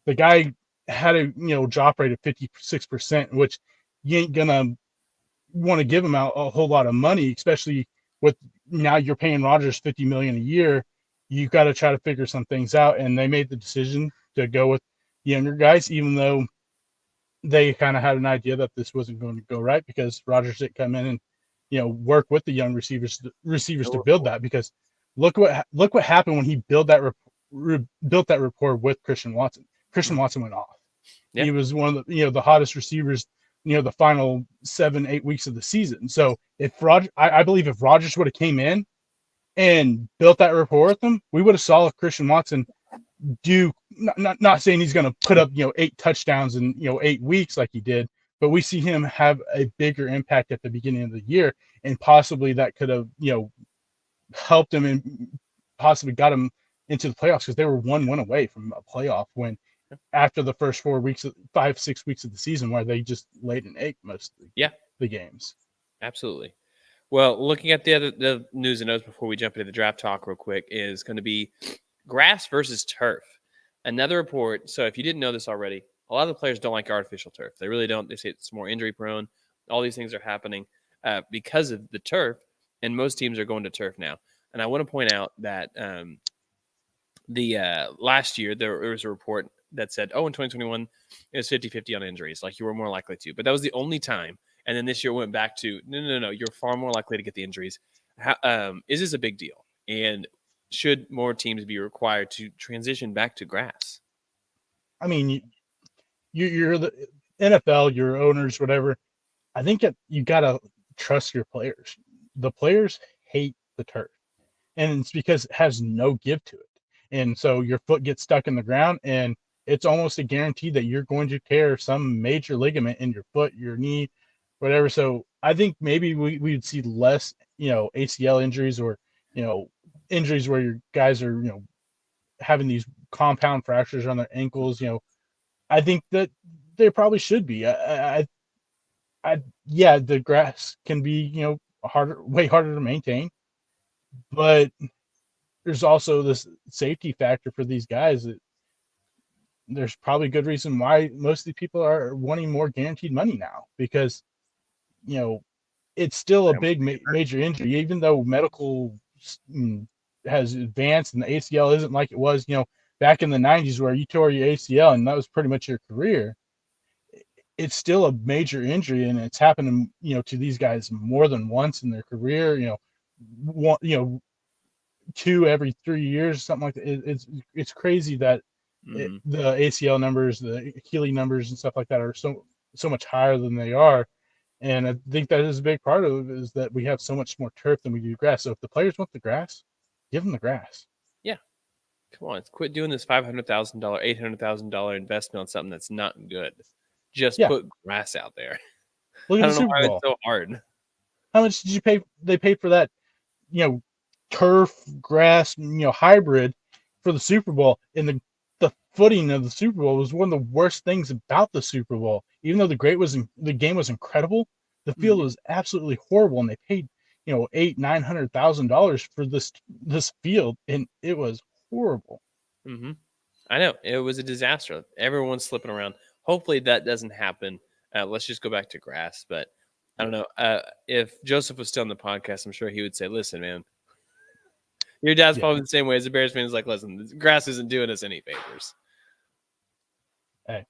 The guy had a drop rate of 56%, which you ain't gonna want to give him out a whole lot of money, especially with now you're paying Rodgers $50 million a year. You got to try to figure some things out, and they made the decision to go with younger guys, even though they kind of had an idea that this wasn't going to go right, because Rodgers didn't come in and work with the young receivers to build that. Because look what happened when he built that rapport with Christian Watson. Christian Watson went off. Yeah. He was one of the the hottest receivers the final 7-8 weeks of the season. So if I believe if Rodgers would have came in and built that rapport with them, we would have saw Christian Watson do not saying he's going to put up 8 touchdowns in 8 weeks like he did, but we see him have a bigger impact at the beginning of the year, and possibly that could have helped him and possibly got him into the playoffs, because they were 1 win away from a playoff win after the first 5-6 weeks of the season, where they just laid an egg most of the games. Absolutely. Well, looking at the news and notes before we jump into the draft talk real quick is going to be grass versus turf. Another report. So if you didn't know this already, a lot of the players don't like artificial turf. They really don't. They say it's more injury prone. All these things are happening because of the turf, and most teams are going to turf now. And I want to point out that the last year there was a report that said, in 2021, it was 50-50 on injuries. Like, you were more likely to. But that was the only time. And then this year went back to, no, you're far more likely to get the injuries. Is this a big deal? And should more teams be required to transition back to grass? I mean, you're the NFL, your owners, whatever. I think you got to trust your players. The players hate the turf. And it's because it has no give to it. And so your foot gets stuck in the ground, and it's almost a guarantee that you're going to tear some major ligament in your foot, your knee, whatever. So I think maybe we would see less, ACL injuries, or, injuries where your guys are, having these compound fractures on their ankles. I think that there probably should be. The grass can be, way harder to maintain, but there's also this safety factor for these guys that there's probably good reason why most of the people are wanting more guaranteed money now, because, it's still a big major injury, even though medical has advanced and the ACL isn't like it was, back in the 90s, where you tore your ACL and that was pretty much your career. It's still a major injury, and it's happening, to these guys more than once in their career, 2 every 3 years, something like that. It's crazy that the ACL numbers, the Achilles numbers and stuff like that are so much higher than they are. And I think that is a big part of it, is that we have so much more turf than we do grass. So if the players want the grass, give them the grass. Yeah. Come on, quit doing this $500,000, $800,000 investment on something that's not good. Just put grass out there. Look at the Super Bowl. It's so hard. How much did you pay? They paid for that, turf grass, hybrid for the Super Bowl. And the footing of the Super Bowl was one of the worst things about the Super Bowl. Even though the game was incredible, the field was absolutely horrible, and they paid $800,000-$900,000 for this field, and it was horrible. I know it was a disaster. Everyone's slipping around. Hopefully that doesn't happen. Let's just go back to grass. But I don't know. If Joseph was still on the podcast, I'm sure he would say, "Listen, man, your dad's probably the same way as a Bears fan. Is like, listen, this grass isn't doing us any favors." Hey,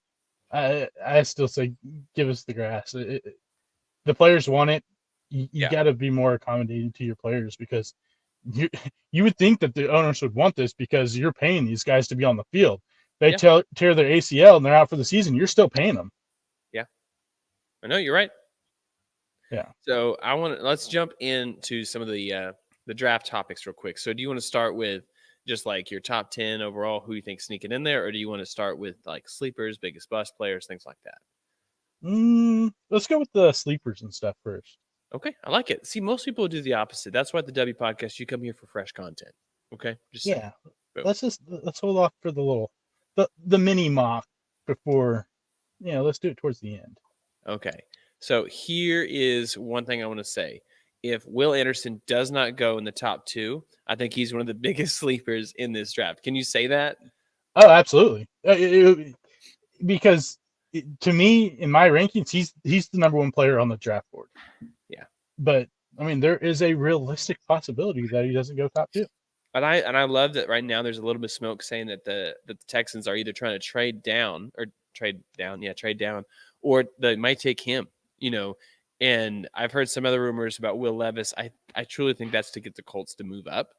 I still say give us the grass. The players want it. You got to be more accommodating to your players because you would think that the owners would want this because you're paying these guys to be on the field. They tear their ACL and they're out for the season. You're still paying them. Yeah, I know you're right. Yeah. So let's jump into some of the draft topics real quick. So do you want to start with just like your top 10 overall, who you think sneaking in there, or do you want to start with like sleepers, biggest bust players, things like that? Let's go with the sleepers and stuff first. Okay, I like it. See, most people do the opposite. That's why at the W podcast you come here for fresh content. Okay, let's hold off for the mini mock before. Let's do it towards the end. Okay, so here is one thing I want to say. If Will Anderson does not go in the top 2, I think he's one of the biggest sleepers in this draft. Can you say that? Oh, absolutely. Because to me, in my rankings, he's the number 1 player on the draft board. Yeah. But I mean, there is a realistic possibility that he doesn't go top 2. And I love that right now there's a little bit of smoke saying that the Texans are either trying to trade down, or they might take him, And I've heard some other rumors about Will Levis. I truly think that's to get the Colts to move up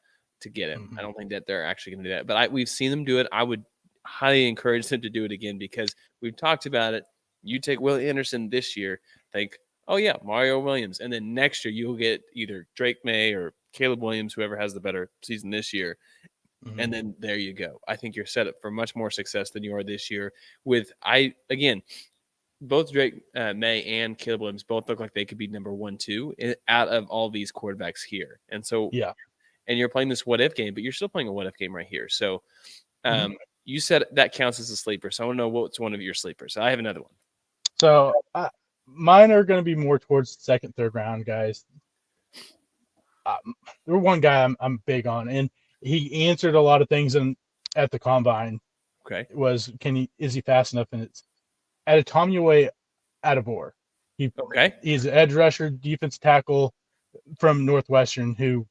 to get him. Mm-hmm. I don't think that they're actually going to do that. But we've seen them do it. I would highly encourage them to do it again because we've talked about it. You take Will Anderson this year, think, oh, yeah, Mario Williams. And then next year you'll get either Drake May or Caleb Williams, whoever has the better season this year. Mm-hmm. And then there you go. I think you're set up for much more success than you are this year both Drake May and Caleb Williams both look like they could be number 1, 2 out of all these quarterbacks here. And so, and you're playing this what if game, but you're still playing a what if game right here. So you said that counts as a sleeper. So I want to know what's one of your sleepers. I have another one. So mine are going to be more towards the second, third round guys. There's one guy I'm big on, and he answered a lot of things at the combine. Okay. Is he fast enough? And it's Adetomiwa Adebor. He's an edge rusher, defense tackle from Northwestern who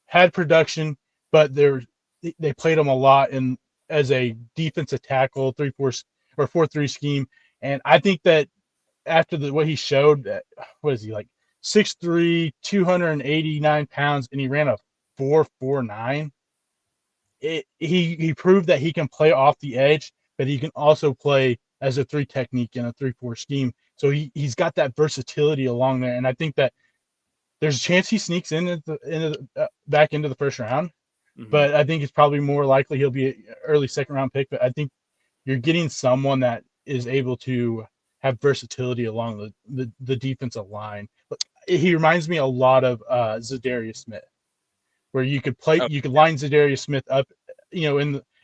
had production, but they played him a lot as a defensive tackle, 3-4 or 4-3 scheme. And I think that after what he showed, what is he like 6'3", 289 pounds, and he ran a 4.49. He proved that he can play off the edge, but he can also play as a 3 technique in a 3-4 scheme. So he's got that versatility along there. And I think that there's a chance he sneaks back into the first round, but I think it's probably more likely he'll be an early second round pick. But I think you're getting someone that is able to have versatility along the defensive line. He reminds me a lot of Zadarius Smith, where you could line Zadarius Smith up,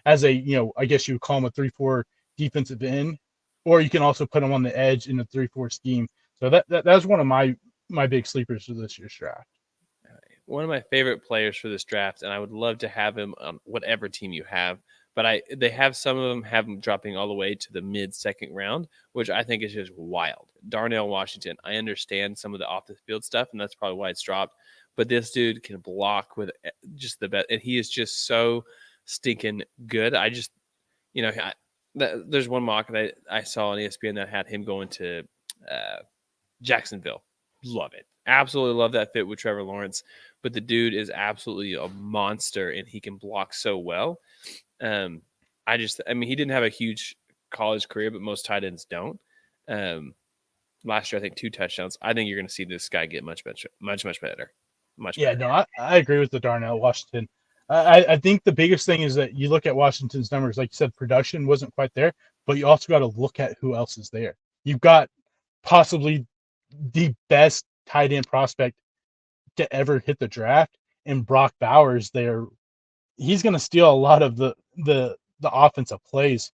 as a, I guess you would call him a 3-4 defensive end, or you can also put him on the edge in a 3-4 scheme. So that's one of my big sleepers for this year's draft. One of my favorite players for this draft, and I would love to have him on whatever team you have, but they have some of them have him dropping all the way to the mid-second round, which I think is just wild. Darnell Washington, I understand some of the off-the-field stuff, and that's probably why it's dropped, but this dude can block with just the best, and he is just so stinking good. I just, there's one mock that I saw on ESPN that had him going to Jacksonville. Love it. Absolutely love that fit with Trevor Lawrence. But the dude is absolutely a monster, and he can block so well. He didn't have a huge college career, but most tight ends don't. Last year, I think 2 touchdowns. I think you're going to see this guy get much better. No, I agree with the Darnell Washington. I think the biggest thing is that you look at Washington's numbers, like you said, production wasn't quite there, but you also got to look at who else is there. You've got possibly the best tight end prospect to ever hit the draft, and Brock Bowers there. He's going to steal a lot of the offensive plays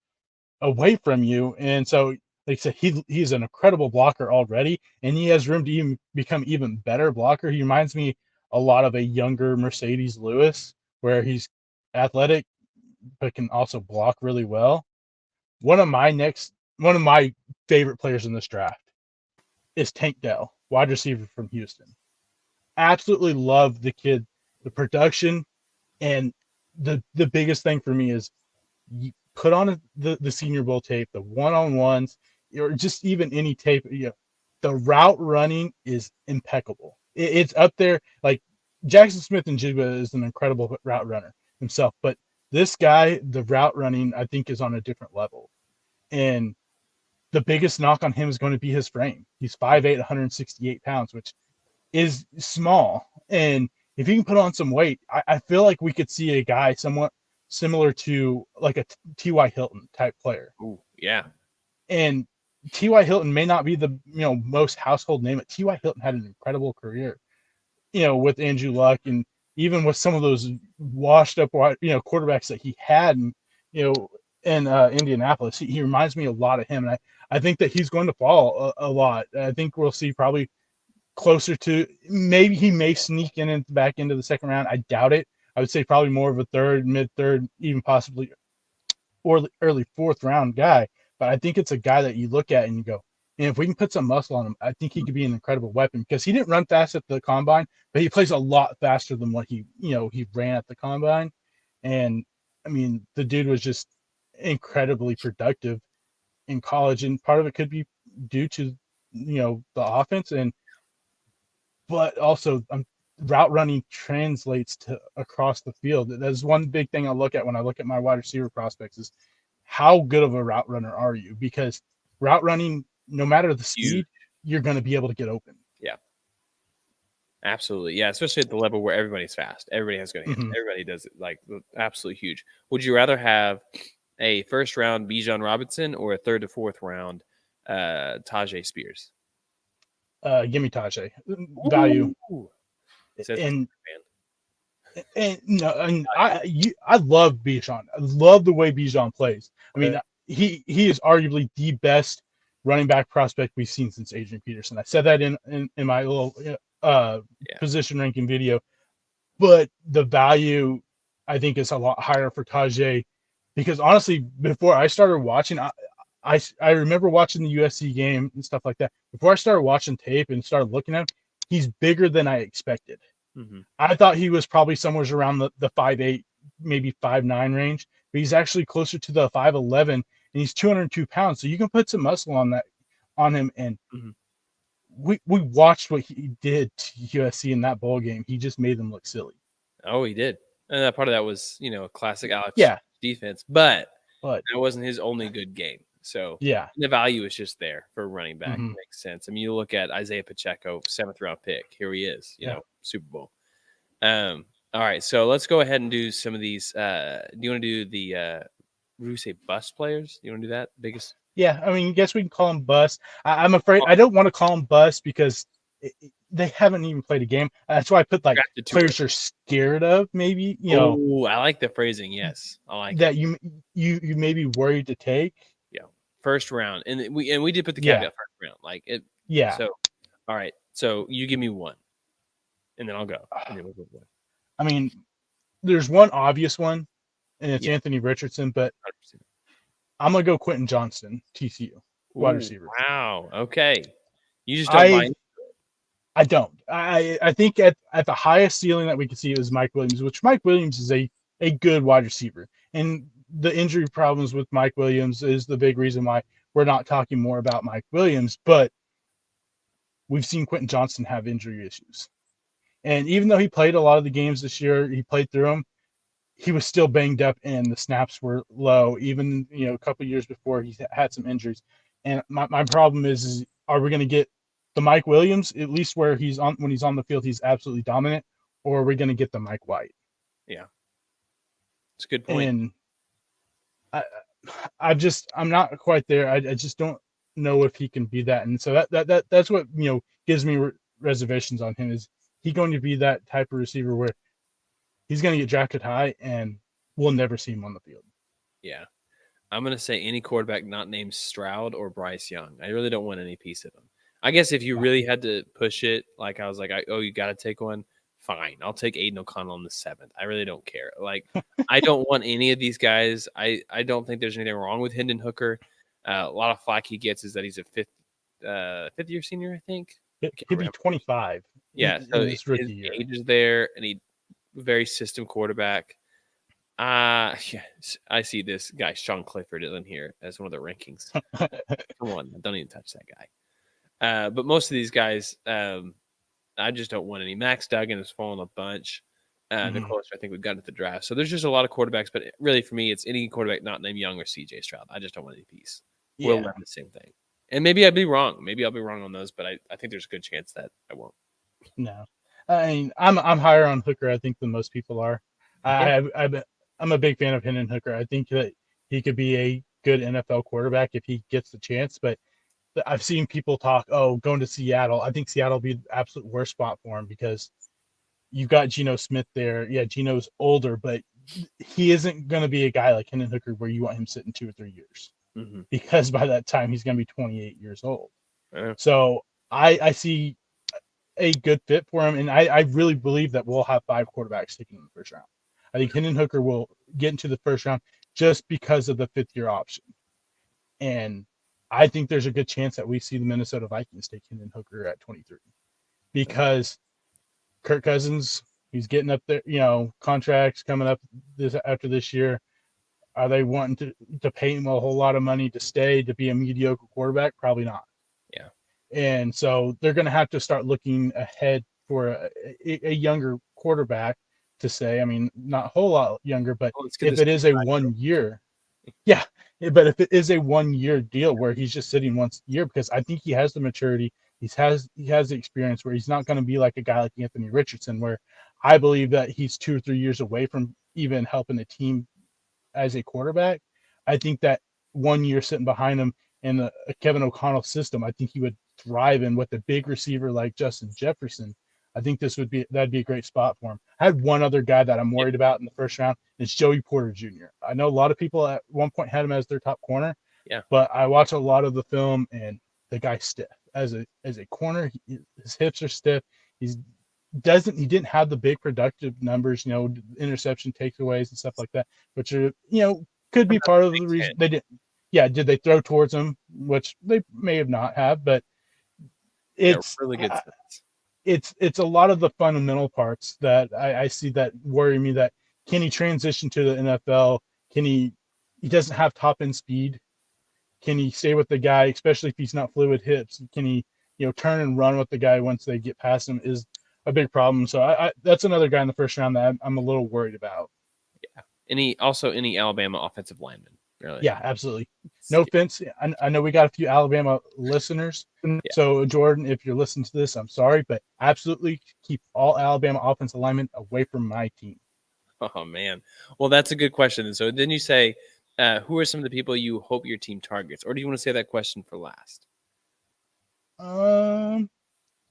away from you, and so like I said, he's an incredible blocker already, and he has room to even become even better blocker. He reminds me a lot of a younger Mercedes Lewis, where he's athletic, but can also block really well. One of my favorite players in this draft is Tank Dell, wide receiver from Houston. Absolutely love the kid, the production, and the biggest thing for me is you put on the Senior Bowl tape, the one-on-ones, or just even any tape. The route running is impeccable. It's up there. Like Jackson Smith-Njigba is an incredible route runner himself, but this guy, the route running, I think is on a different level. And the biggest knock on him is going to be his frame. He's 5'8", 168 pounds, which is small. And if he can put on some weight, I feel like we could see a guy somewhat similar to like a T.Y. Hilton type player. Ooh, yeah. And T.Y. Hilton may not be the most household name, but T.Y. Hilton had an incredible career, with Andrew Luck, and even with some of those washed up quarterbacks that he had, and in Indianapolis. He reminds me a lot of him, and I think that he's going to fall a lot. I think we'll see probably closer to, maybe he may sneak in and back into the second round. I doubt it. I would say probably more of a third, mid-third, even possibly or early fourth round guy. But I think it's a guy that you look at and you go, and if we can put some muscle on him, I think he could be an incredible weapon, because he didn't run fast at the combine, but he plays a lot faster than what he ran at the combine. And I mean, the dude was just incredibly productive in college, and part of it could be due to the offense, but also route running translates to across the field. That's one big thing I look at when I look at my wide receiver prospects is how good of a route runner are you? Because route running, no matter the speed, you're going to be able to get open. Yeah. Absolutely. Yeah, especially at the level where everybody's fast. Everybody has good hands. Mm-hmm. Everybody does it like absolutely huge. Would you rather have a first round Bijan Robinson or a third to fourth round Tajay Spears? Give me Tajay. Value. Ooh. I love Bijan. I love the way Bijan plays. I mean, he is arguably the best running back prospect we've seen since Adrian Peterson. I said that in my little position ranking video, but the value I think is a lot higher for Tajay, because honestly, before I started watching, I remember watching the USC game and stuff like that. Before I started watching tape and started looking at him, he's bigger than I expected. Mm-hmm. I thought he was probably somewhere around the 5'8", maybe 5'9" range, but he's actually closer to the 5'11", and he's 202 pounds. So you can put some muscle on him. And we watched what he did to USC in that bowl game. He just made them look silly. Oh, he did. And that part of that was, a classic Alex defense, but that wasn't his only good game. So the value is just there for running back. Mm-hmm. It makes sense. I mean, you look at Isaiah Pacheco, 7th round pick. Here he is, Super Bowl. All right, so let's go ahead and do some of these. Do you want to do the what do we say, bust players? You want to do that? Biggest? Yeah, I mean, I guess we can call them bust. I'm afraid I don't want to call them bust because they haven't even played a game. That's why I put like players you're scared of, maybe. Oh, I like the phrasing. Yes, I like that. You may be worried to take. Yeah, first round, and we did put the caveat first round, like it. Yeah. So, all right. So you give me one, and then I'll go. And then we'll go one. I mean, there's one obvious one, and it's Anthony Richardson, but 100%. I'm gonna go Quentin Johnston, TCU wide receiver. Wow. Okay. You just don't mind. I don't. I think at the highest ceiling that we could see is Mike Williams, which Mike Williams is a good wide receiver. And the injury problems with Mike Williams is the big reason why we're not talking more about Mike Williams. But we've seen Quentin Johnston have injury issues. And even though he played a lot of the games this year, he played through them, he was still banged up and the snaps were low. Even, a couple of years before, he had some injuries. And my problem is are we going to get the Mike Williams, at least where when he's on the field, he's absolutely dominant, or are we going to get the Mike White? Yeah. It's a good point. And I'm not quite there. I just don't know if he can be that. And so that's what, gives me reservations on him. Is he going to be that type of receiver where he's going to get drafted high and we'll never see him on the field? Yeah. I'm going to say any quarterback not named Stroud or Bryce Young. I really don't want any piece of him. I guess if you really had to push it, like I was like, you got to take one, fine. I'll take Aiden O'Connell in the 7th. I really don't care. Like, I don't want any of these guys. I don't think there's anything wrong with Hendon Hooker. A lot of flack he gets is that he's a fifth year senior, I think. He'll be 25. Yeah, in so this rookie his year. age is there, and he very system quarterback. Yes, I see this guy Sean Clifford in here as one of the rankings. Come on, don't even touch that guy. But most of these guys, I just don't want any. Max Duggan has fallen a bunch. The closer I think we've gotten to the draft. So there's just a lot of quarterbacks, but really for me, it's any quarterback not named Young or CJ Stroud. I just don't want any piece. Yeah. We'll learn the same thing. And maybe I'd be wrong. Maybe I'll be wrong on those, but I think there's a good chance that I won't. No, I mean I'm higher on Hooker, I think, than most people are. I'm a big fan of Hendon Hooker. I think that he could be a good NFL quarterback if he gets the chance. But I've seen people talk, going to Seattle. I think Seattle will be the absolute worst spot for him because you've got Geno Smith there. Yeah, Geno's older, but he isn't going to be a guy like Hendon Hooker where you want him sitting 2 or 3 years because by that time he's going to be 28 years old. So I see a good fit for him, and I really believe that we'll have 5 quarterbacks taken in the first round. I think Hendon Hooker will get into the first round just because of the 5th-year option. And I think there's a good chance that we see the Minnesota Vikings take Hendon Hooker at 23 because Kirk Cousins, he's getting up there, contracts coming up after this year. Are they wanting to pay him a whole lot of money to stay, to be a mediocre quarterback? Probably not. Yeah. And so they're going to have to start looking ahead for a younger quarterback to say, I mean, not a whole lot younger, but if it is a 1 year, but if it is a 1 year deal where he's just sitting once a year, because I think he has the maturity, he has the experience where he's not going to be like a guy like Anthony Richardson, where I believe that he's 2 or 3 years away from even helping the team as a quarterback. I think that 1 year sitting behind him in the Kevin O'Connell system, I think he would thrive in with a big receiver like Justin Jefferson. I think that'd be a great spot for him. I had one other guy that I'm worried about in the first round. It's Joey Porter Jr. I know a lot of people at one point had him as their top corner. Yeah. But I watch a lot of the film, and the guy's stiff as a corner. His hips are stiff. He didn't have the big productive numbers, interception takeaways and stuff like that, which are could be part of the reason they didn't. Yeah, did they throw towards him, which they may have not have, but it's really good. It's a lot of the fundamental parts that I see that worry me. That can he transition to the NFL? Can he doesn't have top end speed. Can he stay with the guy, especially if he's not fluid hips? Can he, turn and run with the guy once they get past him is a big problem. So that's another guy in the first round that I'm a little worried about. Yeah. Any Alabama offensive lineman. Really. Yeah, absolutely. No offense. I know we got a few Alabama listeners. Yeah. So, Jordan, if you're listening to this, I'm sorry, but absolutely keep all Alabama offensive linemen away from my team. Oh, man. Well, that's a good question. And so then you say, who are some of the people you hope your team targets? Or do you want to say that question for last?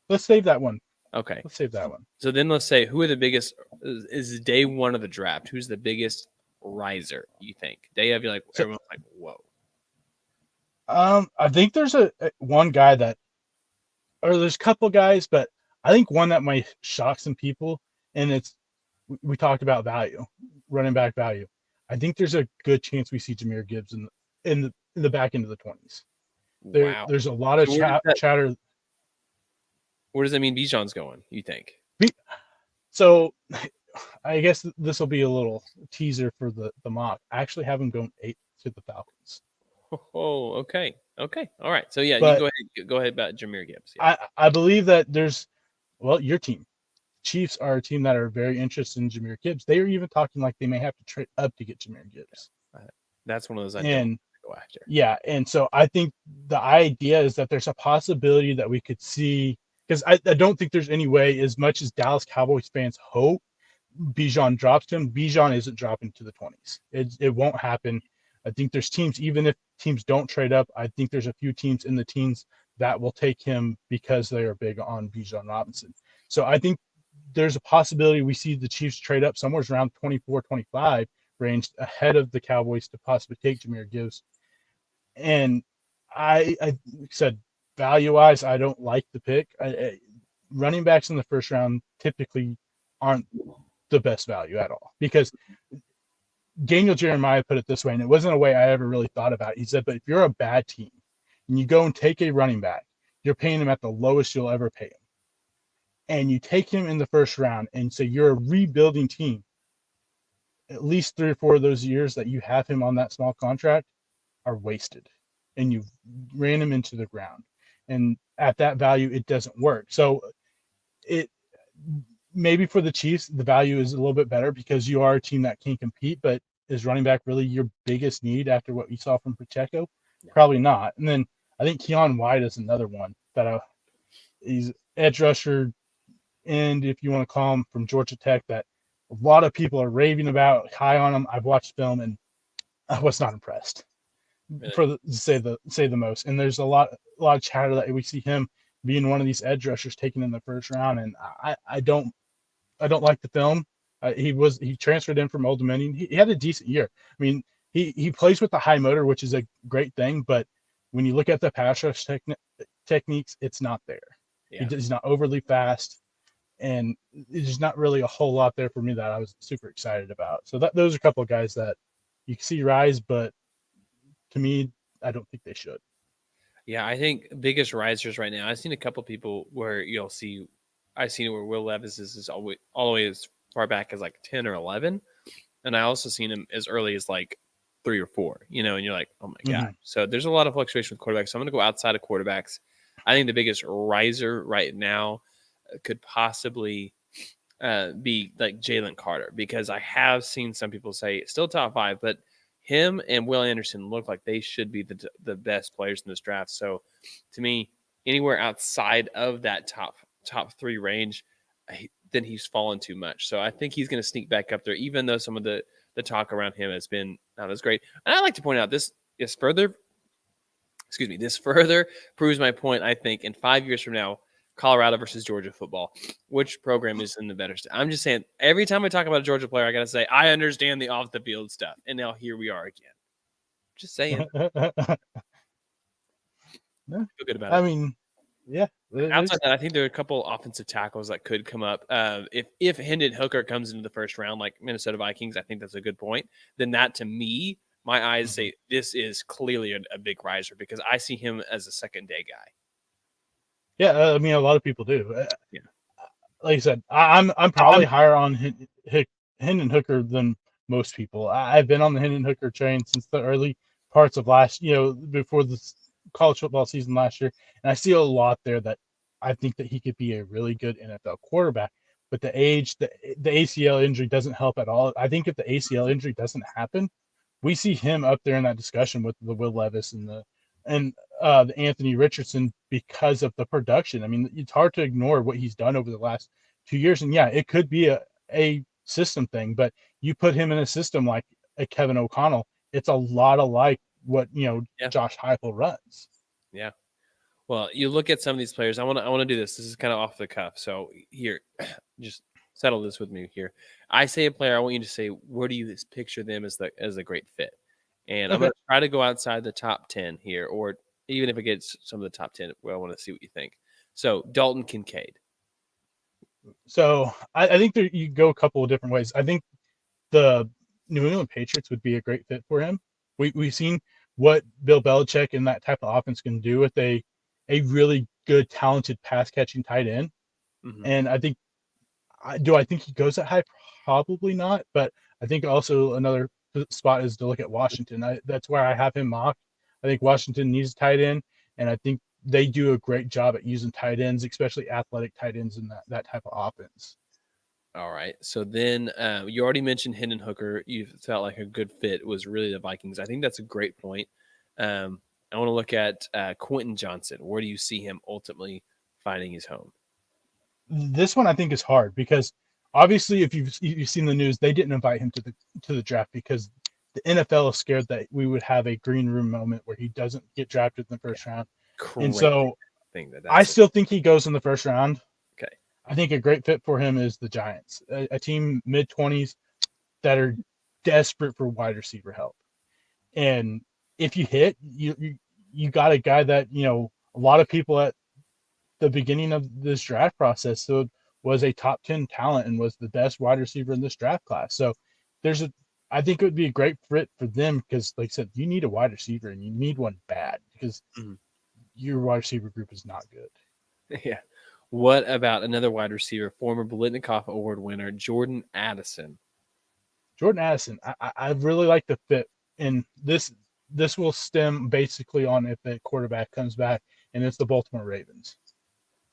Let's save that one. Okay. Let's save that one. So then let's say, who are the biggest – is day one of the draft, who's the biggest – riser, you think? Day of, you're like, everyone's like, whoa. I think there's one guy there's a couple guys, but I think one that might shock some people, and we talked about value, running back value. I think there's a good chance we see Jahmyr Gibbs in the back end of the 20s. Wow. There's a lot of chatter. Where does that mean Bijan's going, you think? So I guess this will be a little teaser for the mock. I actually have him going 8th to the Falcons. Oh, okay. All right. So, yeah, you go ahead about Jahmyr Gibbs. Yeah. I believe that your team. Chiefs are a team that are very interested in Jahmyr Gibbs. They are even talking like they may have to trade up to get Jahmyr Gibbs. That's one of those I don't go after. Yeah, and so I think the idea is that there's a possibility that we could see, because I don't think there's any way, as much as Dallas Cowboys fans hope Bijan drops to him, Bijan isn't dropping to the 20s. It won't happen. I think there's teams, even if teams don't trade up, I think there's a few teams in the teens that will take him because they are big on Bijan Robinson. So I think there's a possibility we see the Chiefs trade up somewhere around 24, 25 range ahead of the Cowboys to possibly take Jahmyr Gibbs. And I said, value-wise, I don't like the pick. Running backs in the first round typically aren't the best value at all. Because Daniel Jeremiah put it this way, and it wasn't a way I ever really thought about it. He said, but if you're a bad team and you go and take a running back, you're paying him at the lowest you'll ever pay him. And you take him in the first round and say you're a rebuilding team, at least 3 or 4 of those years that you have him on that small contract are wasted. And you ran him into the ground. And at that value, it doesn't work. So it maybe for the Chiefs, the value is a little bit better because you are a team that can compete, but is running back really your biggest need after what you saw from Pacheco? Probably not. And then I think Keon White is another one that he's edge rusher, and if you want to call him, from Georgia Tech, that a lot of people are raving about, high on him. I've watched film and I was not impressed. Really? For say the most. And there's a lot of chatter that we see him being one of these edge rushers taken in the first round, and I don't like the film. He transferred in from Old Dominion. He had a decent year. I mean, he plays with the high motor, which is a great thing, but when you look at the pass rush techniques, it's not there. Yeah. He's not overly fast, and there's not really a whole lot there for me that I was super excited about. So those are a couple of guys that you can see rise, but to me, I don't think they should. Yeah, I think biggest risers right now, I've seen a couple people where you'll see, I've seen it where Will Levis is all the way as far back as like 10 or 11. And I also seen him as early as like 3 or 4, and you're like, oh my God. So there's a lot of fluctuation with quarterbacks. So I'm going to go outside of quarterbacks. I think the biggest riser right now could possibly be like Jalen Carter, because I have seen some people say still top 5, but him and Will Anderson look like they should be the best players in this draft. So to me, anywhere outside of that top 3 range, then he's fallen too much. So I think he's going to sneak back up there, even though some of the talk around him has been not as great. And I like to point out this further proves my point. I think in 5 years from now, Colorado versus Georgia football, which program is in the better state? I'm just saying, every time I talk about a Georgia player, I got to say, I understand the off the field stuff. And now here we are again. Just saying. Feel good about it. I mean, yeah. Outside that, I think there are a couple offensive tackles that could come up. If Hendon Hooker comes into the first round, like Minnesota Vikings, I think that's a good point. Then that, to me, my eyes say this is clearly a big riser, because I see him as a second day guy. Yeah, I mean, a lot of people do. Yeah, like I said, I'm probably higher on Hendon Hooker than most people. I've been on the Hendon Hooker train since the early parts of before the college football season last year, and I see a lot there that I think that he could be a really good NFL quarterback. But the age, the ACL injury doesn't help at all. I think if the ACL injury doesn't happen, we see him up there in that discussion with the Will Levis and the Anthony Richardson, because of the production. I mean, it's hard to ignore what he's done over the last 2 years. And yeah, it could be a system thing, but you put him in a system like a Kevin O'Connell, it's a lot of like what Josh Heupel runs. Yeah. Well, you look at some of these players. I want to do this. This is kind of off the cuff. So here, just settle this with me here. I say a player, I want you to say, where do you picture them as a great fit? And I'm going to try to go outside the top 10 here, or even if it gets some of the top 10, well, I want to see what you think. So Dalton Kincaid. So I think you go a couple of different ways. I think the New England Patriots would be a great fit for him. We've seen what Bill Belichick and that type of offense can do with a really good, talented pass-catching tight end. And I think, do I think he goes that high? Probably not. But I think also another spot is to look at Washington. That's where I have him mocked. I think Washington needs a tight end, and I think they do a great job at using tight ends, especially athletic tight ends in that type of offense. All right. So then you already mentioned Hendon Hooker. You felt like a good fit was really the Vikings. I think that's a great point. I want to look at Quentin Johnson. Where do you see him ultimately finding his home? This one I think is hard, because obviously, if you've seen the news, they didn't invite him to the draft because the NFL is scared that we would have a green room moment where he doesn't get drafted in the first round. And so I still think he goes in the first round. Okay. I think a great fit for him is the Giants, a team mid-20s that are desperate for wide receiver help. And if you hit, you got a guy that, a lot of people at the beginning of this draft process would was a top 10 talent and was the best wide receiver in this draft class. So I think it would be a great fit for them because, like I said, you need a wide receiver and you need one bad because your wide receiver group is not good. Yeah. What about another wide receiver, former Biletnikoff Award winner, Jordan Addison? Jordan Addison, I really like the fit, and this will stem basically on if a quarterback comes back, and it's the Baltimore Ravens.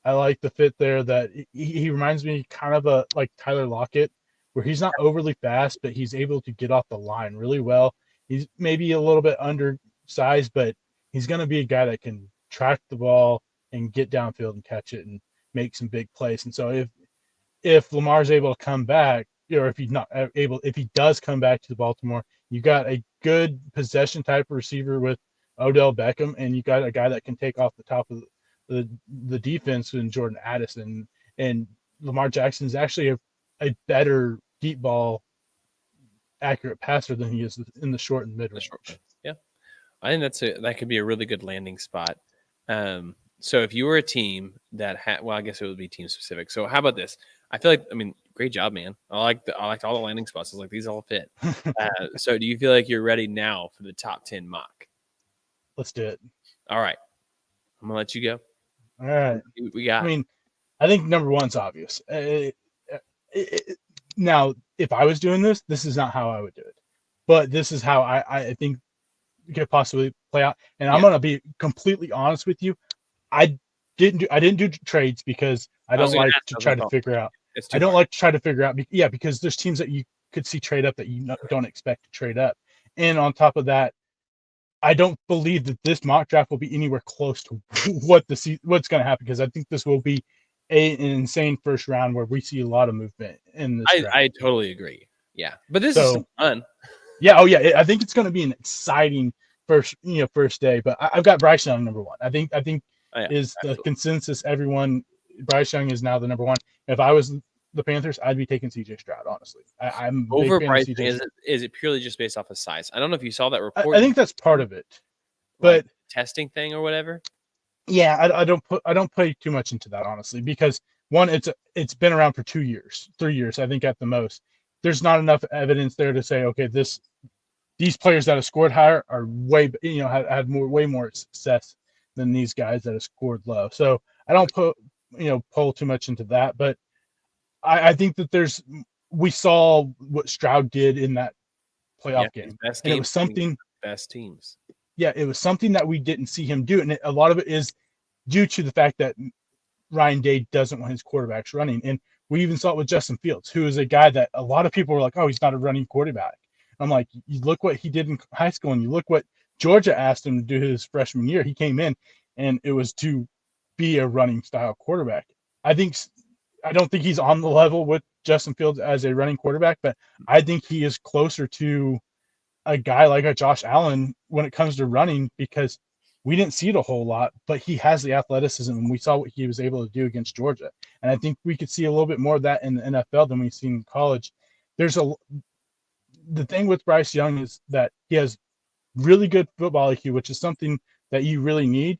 I like the fit there. That he reminds me kind of like Tyler Lockett, where he's not overly fast, but he's able to get off the line really well. He's maybe a little bit undersized, but he's going to be a guy that can track the ball and get downfield and catch it and make some big plays. And so if Lamar's able to come back, or if he's not able, if he does come back to Baltimore, you got a good possession type of receiver with Odell Beckham, and you got a guy that can take off the top of the defense in Jordan Addison. And Lamar Jackson is actually a better deep ball accurate passer than he is in the short and mid range. Yeah, I think that could be a really good landing spot. So if you were a team that had, well, I guess it would be team specific. So how about this? I feel like, great job, man. I liked all the landing spots. I was like, these all fit. So do you feel like you're ready now for the top 10 mock? Let's do it. All right. I'm going to let you go. All right. We got I think number one's obvious. Now, if I was doing this is not how I would do it. But this is how I think it could possibly play out. And I'm going to be completely honest with you. I didn't do trades because I don't like to try to figure out. I don't like to try to figure out. Yeah, because there's teams that you could see trade up that you don't expect to trade up. And on top of that, I don't believe that this mock draft will be anywhere close to what's going to happen, because I think this will be an insane first round where we see a lot of movement in this draft. I totally agree. Yeah, but this is fun. Yeah. Oh yeah. I think it's going to be an exciting first day. But I've got Bryce Young number one. I think is the consensus. Everyone, Bryce Young is now the number one. If I was the Panthers, I'd be taking CJ Stroud. Honestly, I'm over Bryce. Is it purely just based off of size? I don't know if you saw that report. I think that's part of it, but testing thing or whatever. Yeah, I don't play too much into that, honestly, because one, it's been around for 2 years, 3 years, I think at the most. There's not enough evidence there to say, okay, these players that have scored higher are had way more success than these guys that have scored low. So I don't pull too much into that, but I think that we saw what Stroud did in that playoff game, and it was something best teams. Yeah, it was something that we didn't see him do, and a lot of it is due to the fact that Ryan Day doesn't want his quarterbacks running. And we even saw it with Justin Fields, who is a guy that a lot of people were like, "Oh, he's not a running quarterback." I'm like, you look what he did in high school, and you look what Georgia asked him to do his freshman year. He came in, and it was to be a running style quarterback. I don't think he's on the level with Justin Fields as a running quarterback, but I think he is closer to a guy like a Josh Allen when it comes to running, because we didn't see it a whole lot, but he has the athleticism, and we saw what he was able to do against Georgia. And I think we could see a little bit more of that in the NFL than we've seen in college. The thing with Bryce Young is that he has really good football IQ, which is something that you really need.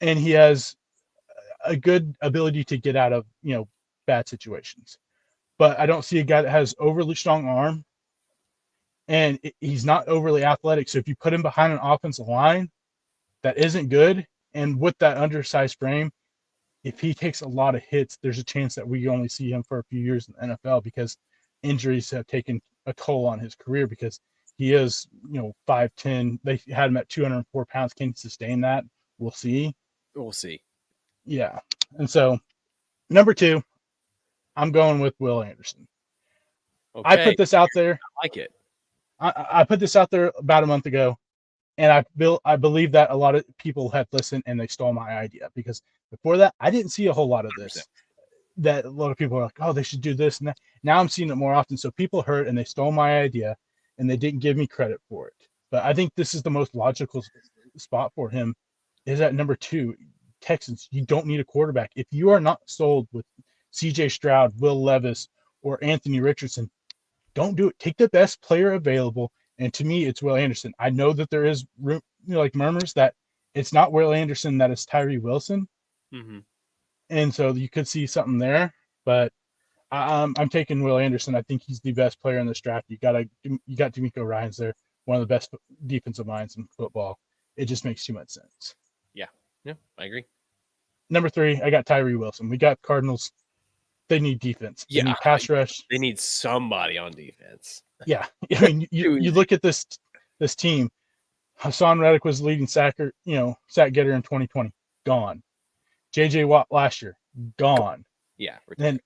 And he has a good ability to get out of, bad situations. But I don't see a guy that has overly strong arm, and he's not overly athletic. So if you put him behind an offensive line that isn't good, and with that undersized frame, if he takes a lot of hits, there's a chance that we only see him for a few years in the NFL, because injuries have taken a toll on his career, because he is, 5'10". They had him at 204 pounds. Can he sustain that? We'll see. Yeah. And so number two, I'm going with Will Anderson. Okay. I put this out there. I like it. I put this out there about a month ago, and I believe that a lot of people had listened and they stole my idea, because before that, I didn't see a whole lot of this. 100%. That a lot of people are like, oh, they should do this and that. Now I'm seeing it more often. So people heard and they stole my idea, and they didn't give me credit for it. But I think this is the most logical spot for him, is at number two. Texans, you don't need a quarterback. If you are not sold with CJ Stroud, Will Levis, or Anthony Richardson, don't do it. Take the best player available. And to me, it's Will Anderson. I know that there is murmurs that it's not Will Anderson, that is Tyree Wilson. Mm-hmm. And so you could see something there. but I'm taking Will Anderson. I think he's the best player in this draft. You got D'Amico Ryans there, one of the best defensive minds in football. It just makes too much sense. Yeah, I agree. Number 3, I got Tyree Wilson. We got Cardinals. They need defense. They need pass rush. They need somebody on defense. Yeah, I mean, you look at this team. Hassan Reddick was leading sack getter in 2020. Gone. J.J. Watt last year. Gone. Yeah. Then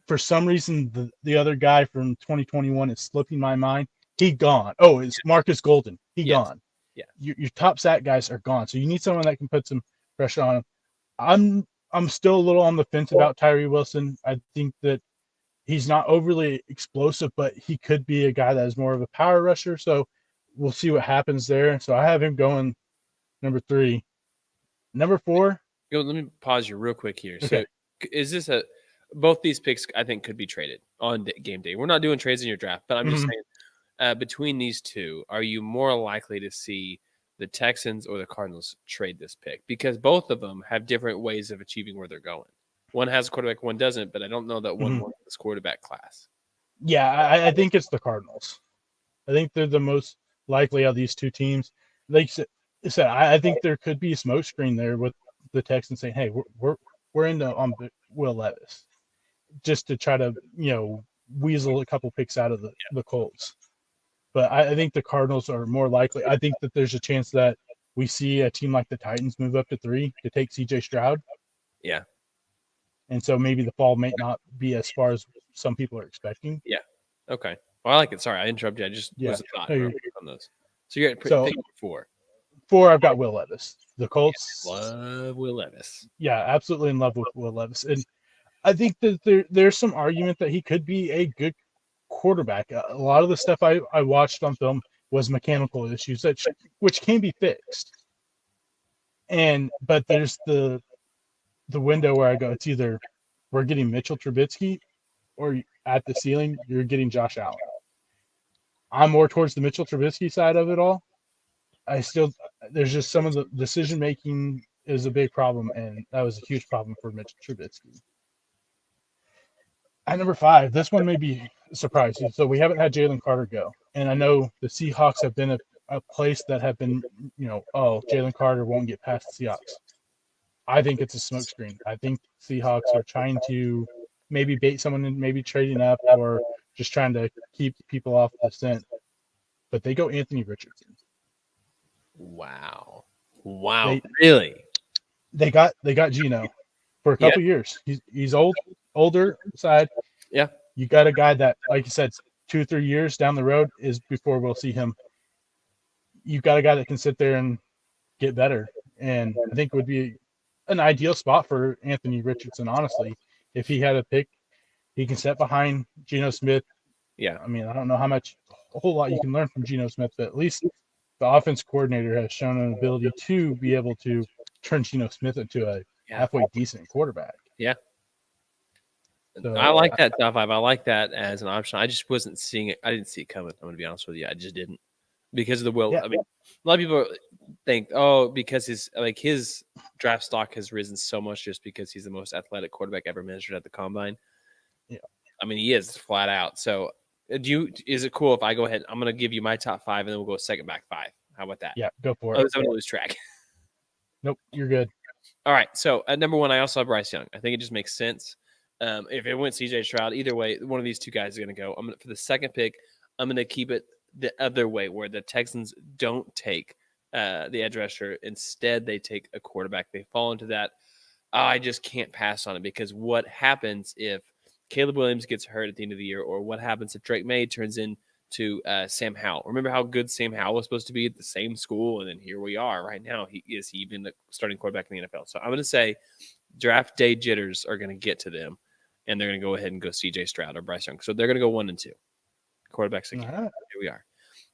for some reason, the other guy from 2021 is slipping my mind. He gone. Oh, it's Marcus Golden. He gone. Yeah. Your top sack guys are gone. So you need someone that can put some pressure on him. I'm still a little on the fence about Tyree Wilson. I think that he's not overly explosive, but he could be a guy that is more of a power rusher. So we'll see what happens there. So I have him going number 3. Number 4. Let me pause you real quick here. Okay. So is this both these picks I think could be traded on game day? We're not doing trades in your draft, but I'm just saying between these two, are you more likely to see the Texans or the Cardinals trade this pick? Because both of them have different ways of achieving where they're going. One has a quarterback, one doesn't, but I don't know that one wants this quarterback class. Yeah, I think it's the Cardinals. I think they're the most likely of these two teams. Like I said, I think there could be a smoke screen there with the Texans saying, "Hey, we're into on Will Levis," just to try to weasel a couple picks out of the Colts. But I think the Cardinals are more likely. I think that there's a chance that we see a team like the Titans move up to 3 to take C.J. Stroud. Yeah. And so maybe the fall may not be as far as some people are expecting. Yeah. Okay. Well, I like it. Sorry, I interrupted you. I just was a thought on those. So you're at pick 4. 4, I've got Will Levis. The Colts love Will Levis. Yeah, absolutely in love with Will Levis. And I think that there's some argument that he could be a good quarterback. A lot of the stuff I watched on film was mechanical issues which can be fixed. But there's the window where I go, it's either we're getting Mitchell Trubisky or at the ceiling, you're getting Josh Allen. I'm more towards the Mitchell Trubisky side of it all. There's just some of the decision making is a big problem, and that was a huge problem for Mitchell Trubisky. At number 5, this one may be a surprise. So we haven't had Jalen Carter go, and I know the Seahawks have been a place that have been, Jalen Carter won't get past the Seahawks. I think it's a smokescreen. I think Seahawks are trying to maybe bait someone and maybe trading up or just trying to keep people off the scent. But they go Anthony Richardson. Wow. Really? They got Geno for a couple years. He's older side. Yeah. You got a guy that, like you said, 2 or 3 years down the road is before we'll see him. You've got a guy that can sit there and get better. And I think it would be an ideal spot for Anthony Richardson, honestly. If he had a pick, he can sit behind Geno Smith. Yeah. I mean, I don't know a whole lot you can learn from Geno Smith, but at least the offense coordinator has shown an ability to be able to turn Geno Smith into a halfway decent quarterback. Yeah. So, I like that top 5. I like that as an option. I just wasn't seeing it. I didn't see it coming. I'm going to be honest with you. I just didn't. Because of the will. Yeah. I mean, a lot of people think, because his draft stock has risen so much just because he's the most athletic quarterback ever measured at the combine. Yeah. I mean, he is flat out. So is it cool if I go ahead? I'm going to give you my top 5 and then we'll go second back 5. How about that? Yeah, go for it. I'm going to lose track. Nope, you're good. All right. So at number 1, I also have Bryce Young. I think it just makes sense. If it went CJ Stroud, either way, one of these two guys is going to go. For the second pick, I'm going to keep it the other way, where the Texans don't take the edge rusher. Instead, they take a quarterback. They fall into that. I just can't pass on it, because what happens if Caleb Williams gets hurt at the end of the year, or what happens if Drake May turns into Sam Howell? Remember how good Sam Howell was supposed to be at the same school, and then here we are right now. He even the starting quarterback in the NFL. So I'm going to say draft day jitters are going to get to them, and they're going to go ahead and go CJ Stroud or Bryce Young. So they're going to go 1 and 2. Quarterbacks again. Here we are.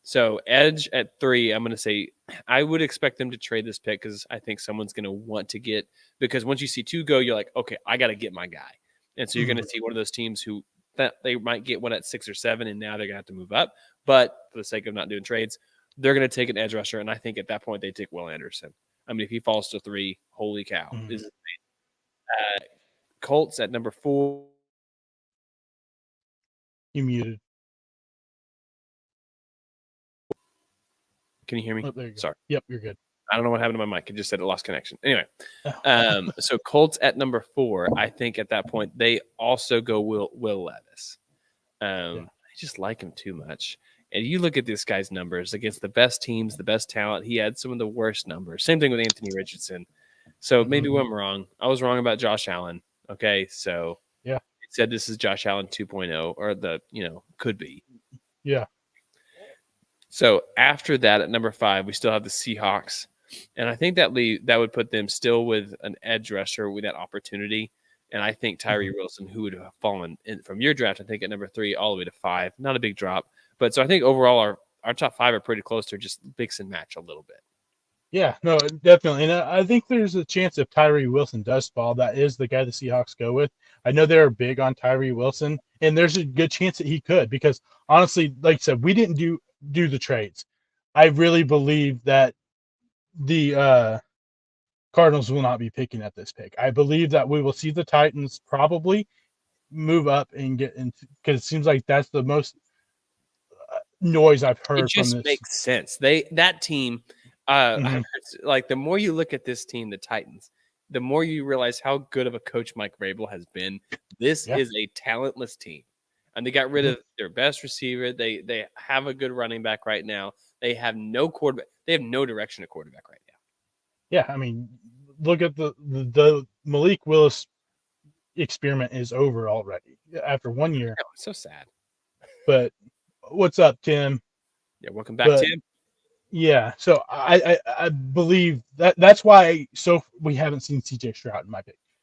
So edge at 3, I'm going to say I would expect them to trade this pick, because I think someone's going to want to get, because once you see 2 go, you're like, okay, I got to get my guy. And so you're going to see one of those teams who that they might get one at 6 or 7, and now they're going to have to move up. But for the sake of not doing trades, they're going to take an edge rusher. And I think at that point they take Will Anderson. I mean, if he falls to 3, holy cow. This is Colts at number 4. You muted. Can you hear me? Oh, there you go. Sorry. Yep, you're good. I don't know what happened to my mic. It just said it lost connection. Anyway, so Colts at number 4. I think at that point they also go Will Levis. I just like him too much. And you look at this guy's numbers against the best teams, the best talent. He had some of the worst numbers. Same thing with Anthony Richardson. So maybe I'm wrong. I was wrong about Josh Allen. Okay, so it said this is Josh Allen 2.0, or could be. Yeah. So after that, at number 5, we still have the Seahawks, and I think that would put them still with an edge rusher with that opportunity. And I think Tyree Wilson, who would have fallen from your draft, I think at number 3 all the way to 5, not a big drop. But so I think overall our top 5 are pretty close to just mix and match a little bit. Yeah, no, definitely. And I think there's a chance if Tyree Wilson does fall, that is the guy the Seahawks go with. I know they're big on Tyree Wilson, and there's a good chance that he could, because honestly, like I said, we didn't do the trades. I really believe that the Cardinals will not be picking at this pick. I believe that we will see the Titans probably move up and get in, because it seems like that's the most noise I've heard it just from this. Makes sense. That team, like the more you look at this team, the Titans, the more you realize how good of a coach Mike Vrabel has been. This is a talentless team, and they got rid of their best receiver. They have a good running back right now. They have no quarterback. They have no direction at quarterback right now. Yeah, I mean, look at the Malik Willis experiment is over already after 1 year. Oh, it's so sad. But what's up, Tim? Yeah, welcome back, Tim. Yeah, so I believe that's why we haven't seen CJ Stroud in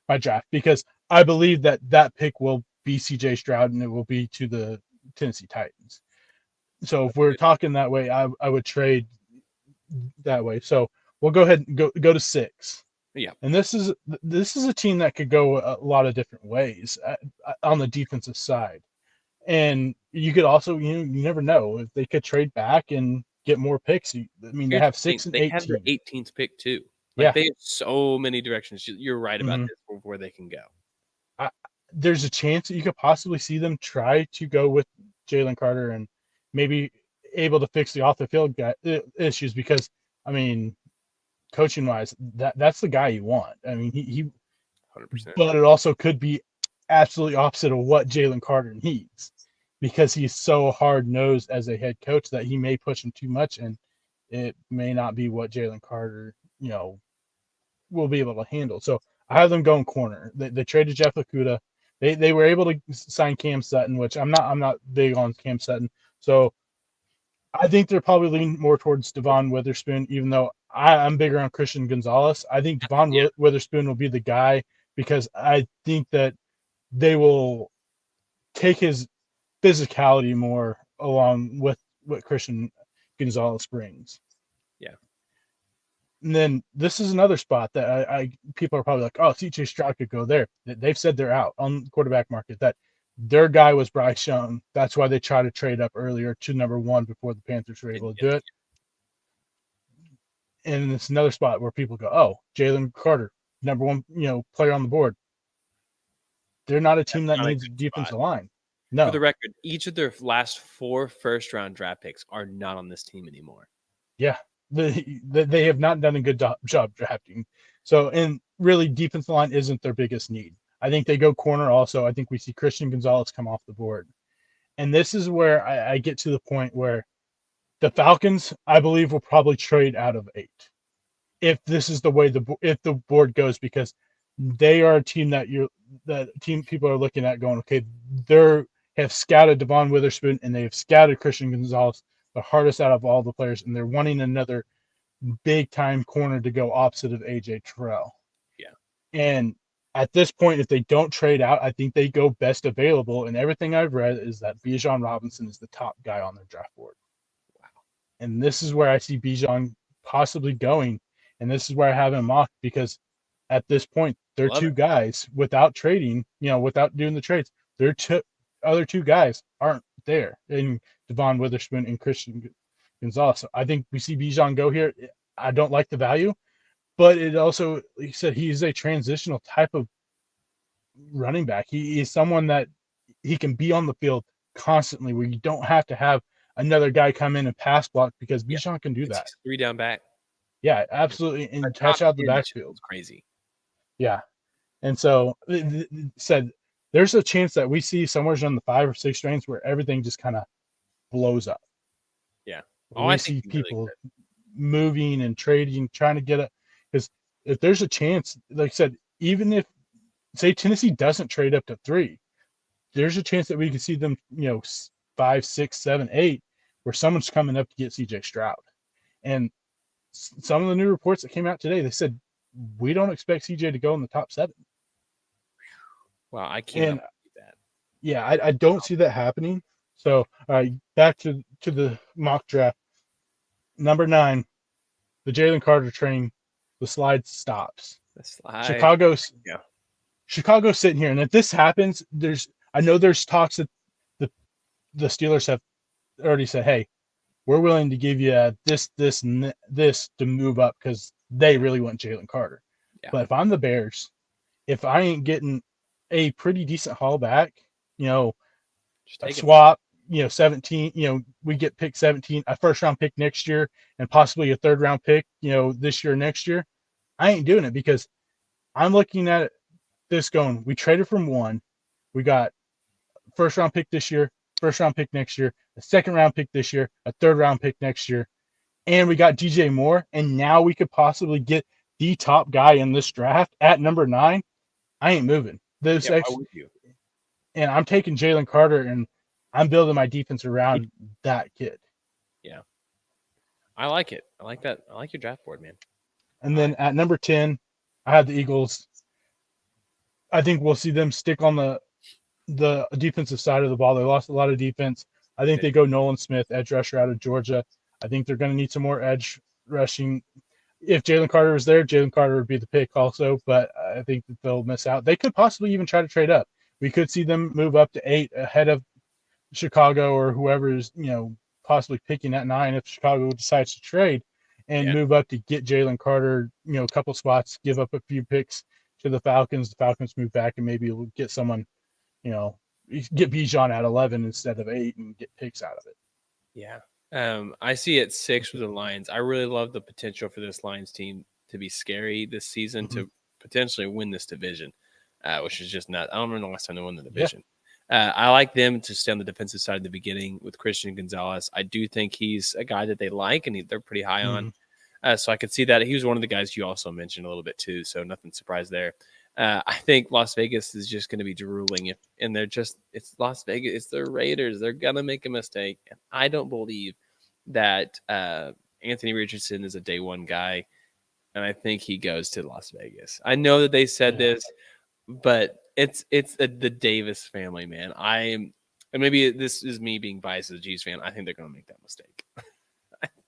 my draft, because I believe that pick will be CJ Stroud and it will be to the Tennessee Titans. So if we're talking that way, I would trade that way. So we'll go ahead and go to 6. Yeah, and this is a team that could go a lot of different ways on the defensive side, and you could also you never know if they could trade back and get more picks. I mean, they have 6 and 18. They have their 18th pick too. They have so many directions. You're right about this, where they can go. There's a chance that you could possibly see them try to go with Jalen Carter and maybe able to fix the off the field issues, because I mean, coaching wise, that's the guy you want. I mean, he 100%. But it also could be absolutely opposite of what Jalen Carter needs, because he's so hard nosed as a head coach that he may push him too much, and it may not be what Jalen Carter, will be able to handle. So I have them going corner. They traded Jeff Okudah. They were able to sign Cam Sutton, which I'm not big on Cam Sutton. So I think they're probably leaning more towards Devon Witherspoon, even though I'm bigger on Christian Gonzalez. I think Devon Witherspoon will be the guy, because I think that they will take his physicality more along with what Christian Gonzalez brings. Yeah. And then this is another spot that people are probably like, oh, CJ Stroud could go there. They've said they're out on the quarterback market, that their guy was Bryce Young. That's why they tried to trade up earlier to number 1 before the Panthers were able to do it. And it's another spot where people go, oh, Jalen Carter, number 1, player on the board. They're not a team that needs a defensive line. No. For the record, each of their last 4 first-round draft picks are not on this team anymore. Yeah, they have not done a good job drafting. So, and really, defensive line isn't their biggest need. I think they go corner also. I think we see Christian Gonzalez come off the board. And this is where I get to the point where the Falcons, I believe, will probably trade out of 8. If this is the way if the board goes, because they are a team that people are looking at going, okay, they have scouted Devon Witherspoon and they have scouted Christian Gonzalez, the hardest out of all the players, and they're wanting another big time corner to go opposite of AJ Terrell. Yeah. And at this point, if they don't trade out, I think they go best available. And everything I've read is that Bijan Robinson is the top guy on their draft board. Wow. And this is where I see Bijan possibly going. And this is where I have him mocked, because at this point, they're 2 guys without trading, without doing the trades. Their other 2 guys aren't there, in Devon Witherspoon and Christian Gonzalez. So I think we see Bijan go here. I don't like the value, but it also, like you said, he's a transitional type of running back. He is someone that he can be on the field constantly where you don't have to have another guy come in and pass block because Yeah. Bijan can do that. 3 down back. Yeah, absolutely. A And top catch out the 10 this year backfield. was crazy. Yeah. And so said there's a chance that we see somewhere in the 5 or 6 range where everything just kind of blows up. Yeah. Oh, we see people moving and trading, trying to get it. Because if there's a chance, like I said, even if, say, Tennessee doesn't trade up to 3, there's a chance that we could see them, 5, 6, 7, 8, where someone's coming up to get CJ Stroud. And some of the new reports that came out today, they said, we don't expect CJ to go in the top 7. Wow, I cannot believe that. Yeah, I don't see that happening. So, back to the mock draft. Number 9, the Jalen Carter train, the slide stops. The slide. Chicago's sitting here, and if this happens, I know there's talks that the Steelers have already said, hey, we're willing to give you this to move up because they really want Jalen Carter. Yeah. But if I'm the Bears, if I ain't getting a pretty decent haul back, a swap, 17, we get pick 17, a first round pick next year, and possibly a third round pick, this year, next year, I ain't doing it because I'm looking at this going, we traded from 1, we got first round pick this year, first round pick next year, a second round pick this year, a third round pick next year, and we got DJ Moore, and now we could possibly get the top guy in this draft at number 9. I ain't moving. Why would you? And I'm taking Jalen Carter, and I'm building my defense around that kid. Yeah. I like it. I like that. I like your draft board, man. And then at number 10, I have the Eagles. I think we'll see them stick on the defensive side of the ball. They lost a lot of defense. I think they go Nolan Smith, edge rusher out of Georgia. I think they're going to need some more edge rushing. If Jalen Carter was there, Jalen Carter would be the pick also, but I think that they'll miss out. They could possibly even try to trade up. We could see them move up to 8 ahead of Chicago or whoever is, possibly picking at 9 if Chicago decides to trade and move up to get Jalen Carter, a couple spots, give up a few picks to the Falcons. The Falcons move back and maybe we'll get someone, get Bijan at 11 instead of 8 and get picks out of it. Yeah. I see it 6 with the Lions. I really love the potential for this Lions team to be scary this season, to potentially win this division, which is just not – I don't remember the last time they won the division. Yeah. I like them to stay on the defensive side at the beginning with Christian Gonzalez. I do think he's a guy that they like and they're pretty high on. So I could see that. He was one of the guys you also mentioned a little bit too, so nothing surprised there. I think Las Vegas is just going to be drooling, it's Las Vegas, it's the Raiders. They're going to make a mistake. And I don't believe that Anthony Richardson is a day one guy, and I think he goes to Las Vegas. I know that they said this, but it's the Davis family, man. And maybe this is me being biased as a Chiefs fan. I think they're going to make that mistake.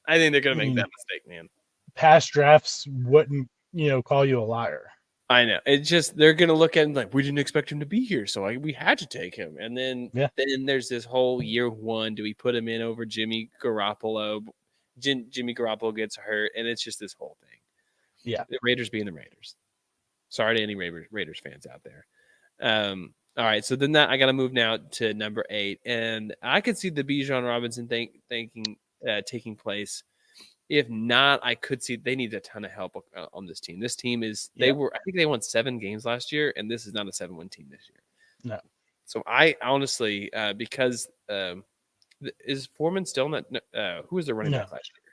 I think they're going to make that mistake, man. Past drafts wouldn't, call you a liar. I know. It's just they're going to look at him like, we didn't expect him to be here, so we had to take him. And then there's this whole year 1. Do we put him in over Jimmy Garoppolo? Jimmy Garoppolo gets hurt, and it's just this whole thing. Yeah. The Raiders being the Raiders. Sorry to any Raiders fans out there. All right, so then I got to move now to number 8, and I could see the Bijan Robinson taking place. If not, I could see they need a ton of help on this team. This team I think they won 7 games last year, and this is not a 7-win team this year. No. So I honestly, because is Foreman still not? Who was the running back last year?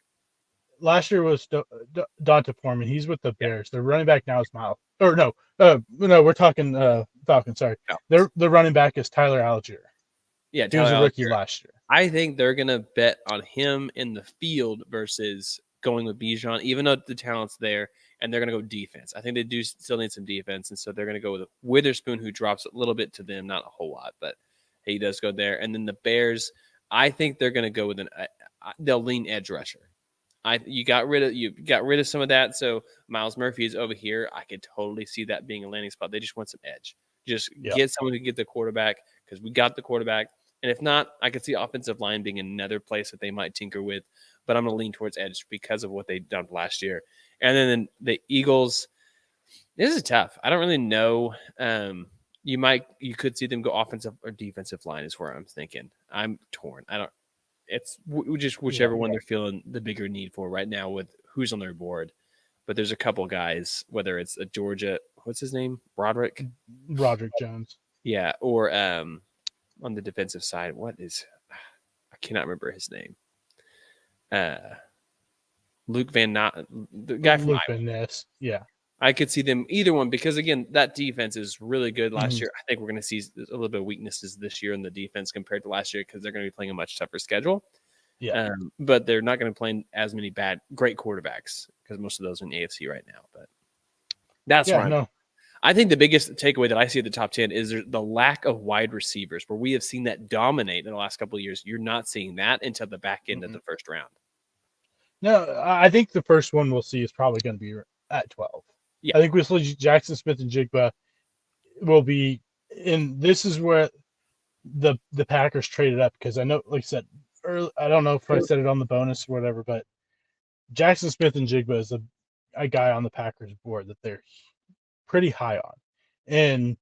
Last year was Donta Foreman. He's with the Bears. The running back now is Miles. Or no, we're talking Falcons. Sorry, the running back is Tyler Algier. Yeah, he was a rookie last year. I think they're going to bet on him in the field versus going with Bijan, even though the talent's there, and they're going to go defense. I think they do still need some defense, and so they're going to go with Witherspoon, who drops a little bit to them, not a whole lot, but he does go there. And then the Bears, I think they're going to go with they'll lean edge rusher. You got rid of some of that, so Miles Murphy is over here. I could totally see that being a landing spot. They just want some edge. Just get someone to get the quarterback because we got the quarterback. And if not, I could see offensive line being another place that they might tinker with. But I'm going to lean towards edge because of what they've done last year. And then the Eagles, this is tough. I don't really know. You could see them go offensive or defensive line is where I'm thinking. I'm torn. I don't. It's just whichever one they're feeling the bigger need for right now with who's on their board. But there's a couple guys, whether it's a Georgia, what's his name, Roderick Jones, or on the defensive side, I cannot remember his name. Luke Van Not, the guy from Luke Van Ness. Yeah. I could see them either one because again, that defense is really good last year. I think we're going to see a little bit of weaknesses this year in the defense compared to last year because they're going to be playing a much tougher schedule. Yeah. But they're not going to play as many great quarterbacks because most of those are in the AFC right now. But that's why I think the biggest takeaway that I see at the top 10 is the lack of wide receivers, where we have seen that dominate in the last couple of years. You're not seeing that until the back end of the first round. No, I think the first one we'll see is probably going to be at 12. Yeah. I think we'll see Jackson Smith and Jigba will be in. This is where the Packers traded up because I know, like I said, I don't know if I said it on the bonus or whatever, but Jackson Smith and Jigba is a guy on the Packers board that they're pretty high on. And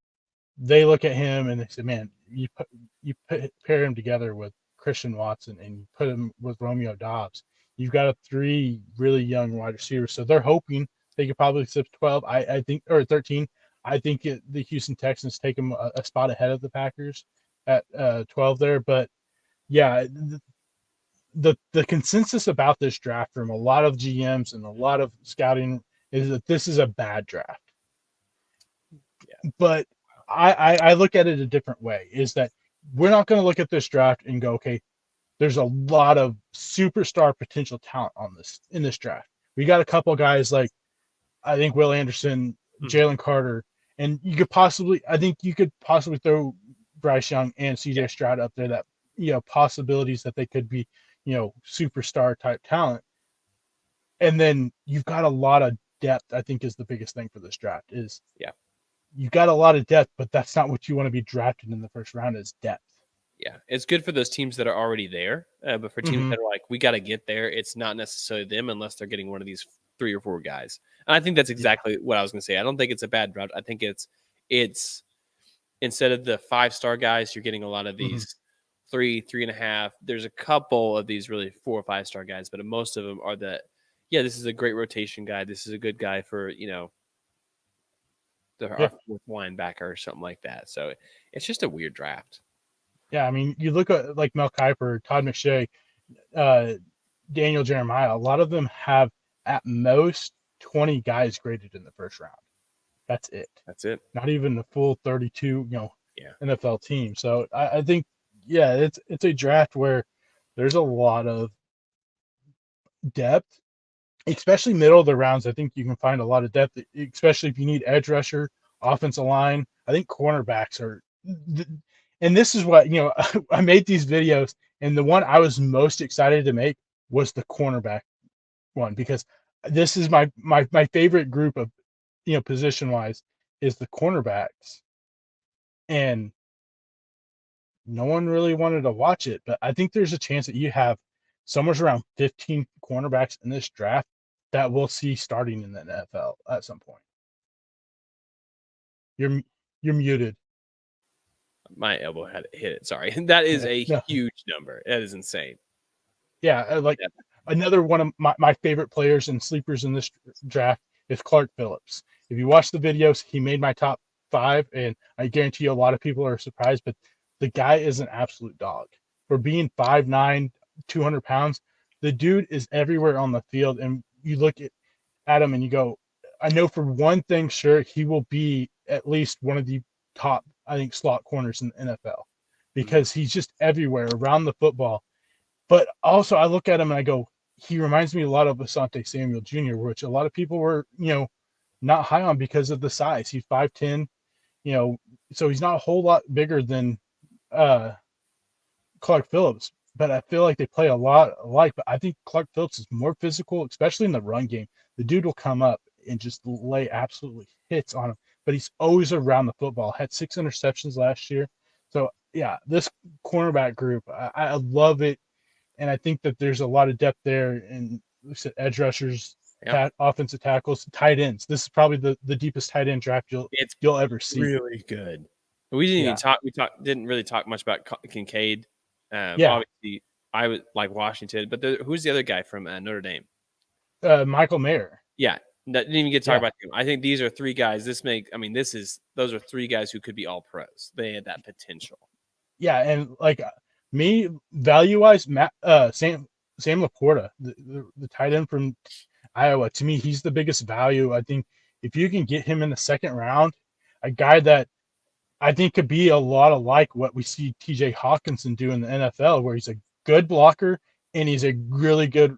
they look at him and they say, man, you pair him together with Christian Watson and you put him with Romeo Doubs. You've got 3 really young wide receivers. So they're hoping they could probably slip 12, I think, or 13. I think the Houston Texans take them a spot ahead of the Packers at 12 there. But yeah, the consensus about this draft from a lot of GMs and a lot of scouting is that this is a bad draft. Yeah. But I look at it a different way, is that we're not going to look at this draft and go, okay, there's a lot of superstar potential talent in this draft. We got a couple guys like, I think, Will Anderson, Jalen Carter, and you could possibly throw Bryce Young and CJ Stroud up there, that, possibilities that they could be, superstar type talent. And then you've got a lot of depth, I think, is the biggest thing for this draft is, you've got a lot of depth, but that's not what you want to be drafted in the first round, is depth. Yeah, it's good for those teams that are already there, but for teams that are like, we got to get there, it's not necessarily them unless they're getting one of these 3 or 4 guys. And I think that's exactly what I was going to say. I don't think it's a bad draft. I think it's instead of the 5-star guys, you're getting a lot of these 3.5. There's a couple of these really 4 or 5-star guys, but most of them are this is a great rotation guy. This is a good guy for, our 4th linebacker or something like that. So it's just a weird draft. Yeah, I mean, you look at like Mel Kiper, Todd McShay, Daniel Jeremiah. A lot of them have at most 20 guys graded in the first round. That's it. Not even the full 32, NFL team. So I think, it's a draft where there's a lot of depth, especially middle of the rounds. I think you can find a lot of depth, especially if you need edge rusher, offensive line. I think cornerbacks are. And this is what, I made these videos, and the one I was most excited to make was the cornerback one, because this is my favorite group of, position-wise, is the cornerbacks. And no one really wanted to watch it, but I think there's a chance that you have somewhere around 15 cornerbacks in this draft that we'll see starting in the NFL at some point. You're muted. My elbow had hit it. Sorry. That is a huge number. That is insane. Yeah. Another one of my favorite players and sleepers in this draft is Clark Phillips. If you watch the videos, he made my top 5, and I guarantee you a lot of people are surprised, but the guy is an absolute dog. For being 5'9", 200 pounds, the dude is everywhere on the field, and you look at him and you go, I know for one thing, sure, he will be at least one of the top, I think, slot corners in the NFL, because he's just everywhere around the football. But also I look at him and I go, he reminds me a lot of Asante Samuel Jr., which a lot of people were, not high on because of the size. He's 5'10", so he's not a whole lot bigger than Clark Phillips, but I feel like they play a lot alike. But I think Clark Phillips is more physical, especially in the run game. The dude will come up and just lay absolutely hits on him, but he's always around the football. Had 6 interceptions last year. So yeah, this cornerback group, I love it. And I think that there's a lot of depth there, and like I said, edge rushers, offensive tackles, tight ends. This is probably the deepest tight end draft you'll ever see. Really good. We didn't even talk. Didn't really talk much about Kincaid. Yeah. Obviously, I would like Washington, but who's the other guy from Notre Dame? Michael Mayer. Yeah, that didn't even get to talk Yeah. about him. I think these are three guys. Those are three guys who could be all pros. They had that potential. Yeah, and like me, value-wise, Sam Laporta, the tight end from Iowa, to me, he's the biggest value. I think if you can get him in the second round, a guy that I think could be a lot of like what we see TJ Hawkinson do in the NFL, where he's a good blocker and he's a really good,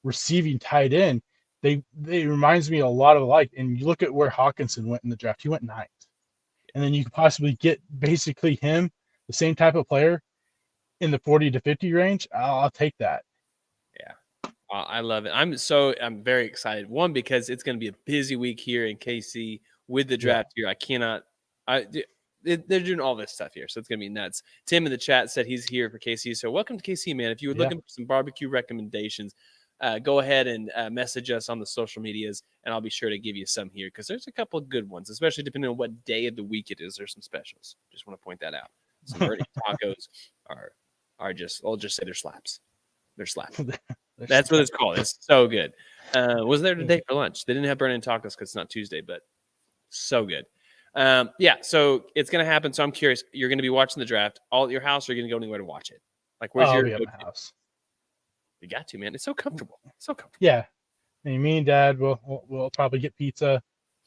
receiving tight end. They reminds me a lot of like, and you look at where Hawkinson went in the draft. He went ninth. And then you could possibly get basically him, the same type of player, in the 40 to 50 range. I'll take that. Yeah, I love it. I'm very excited. One, because it's going to be a busy week here in KC with the draft here. I cannot. They're doing all this stuff here, so it's going to be nuts. Tim in the chat said he's here for KC. So welcome to KC, man. If you were looking for some barbecue recommendations, go ahead and message us on the social medias, and I'll be sure to give you some here because there's a couple of good ones, especially depending on what day of the week it is. There's some specials. Just want to point that out. Some Bernie tacos are just, I'll just say they're slaps. They're slaps. That's what it's called. It's so good. Was there today for lunch? They didn't have burning tacos because it's not Tuesday, but so good. So it's going to happen. So I'm curious. You're going to be watching the draft all at your house, or are you going to go anywhere to watch it? Like, where's your house? You got to, man. It's so comfortable. So comfortable. Yeah. And me and Dad will probably get pizza,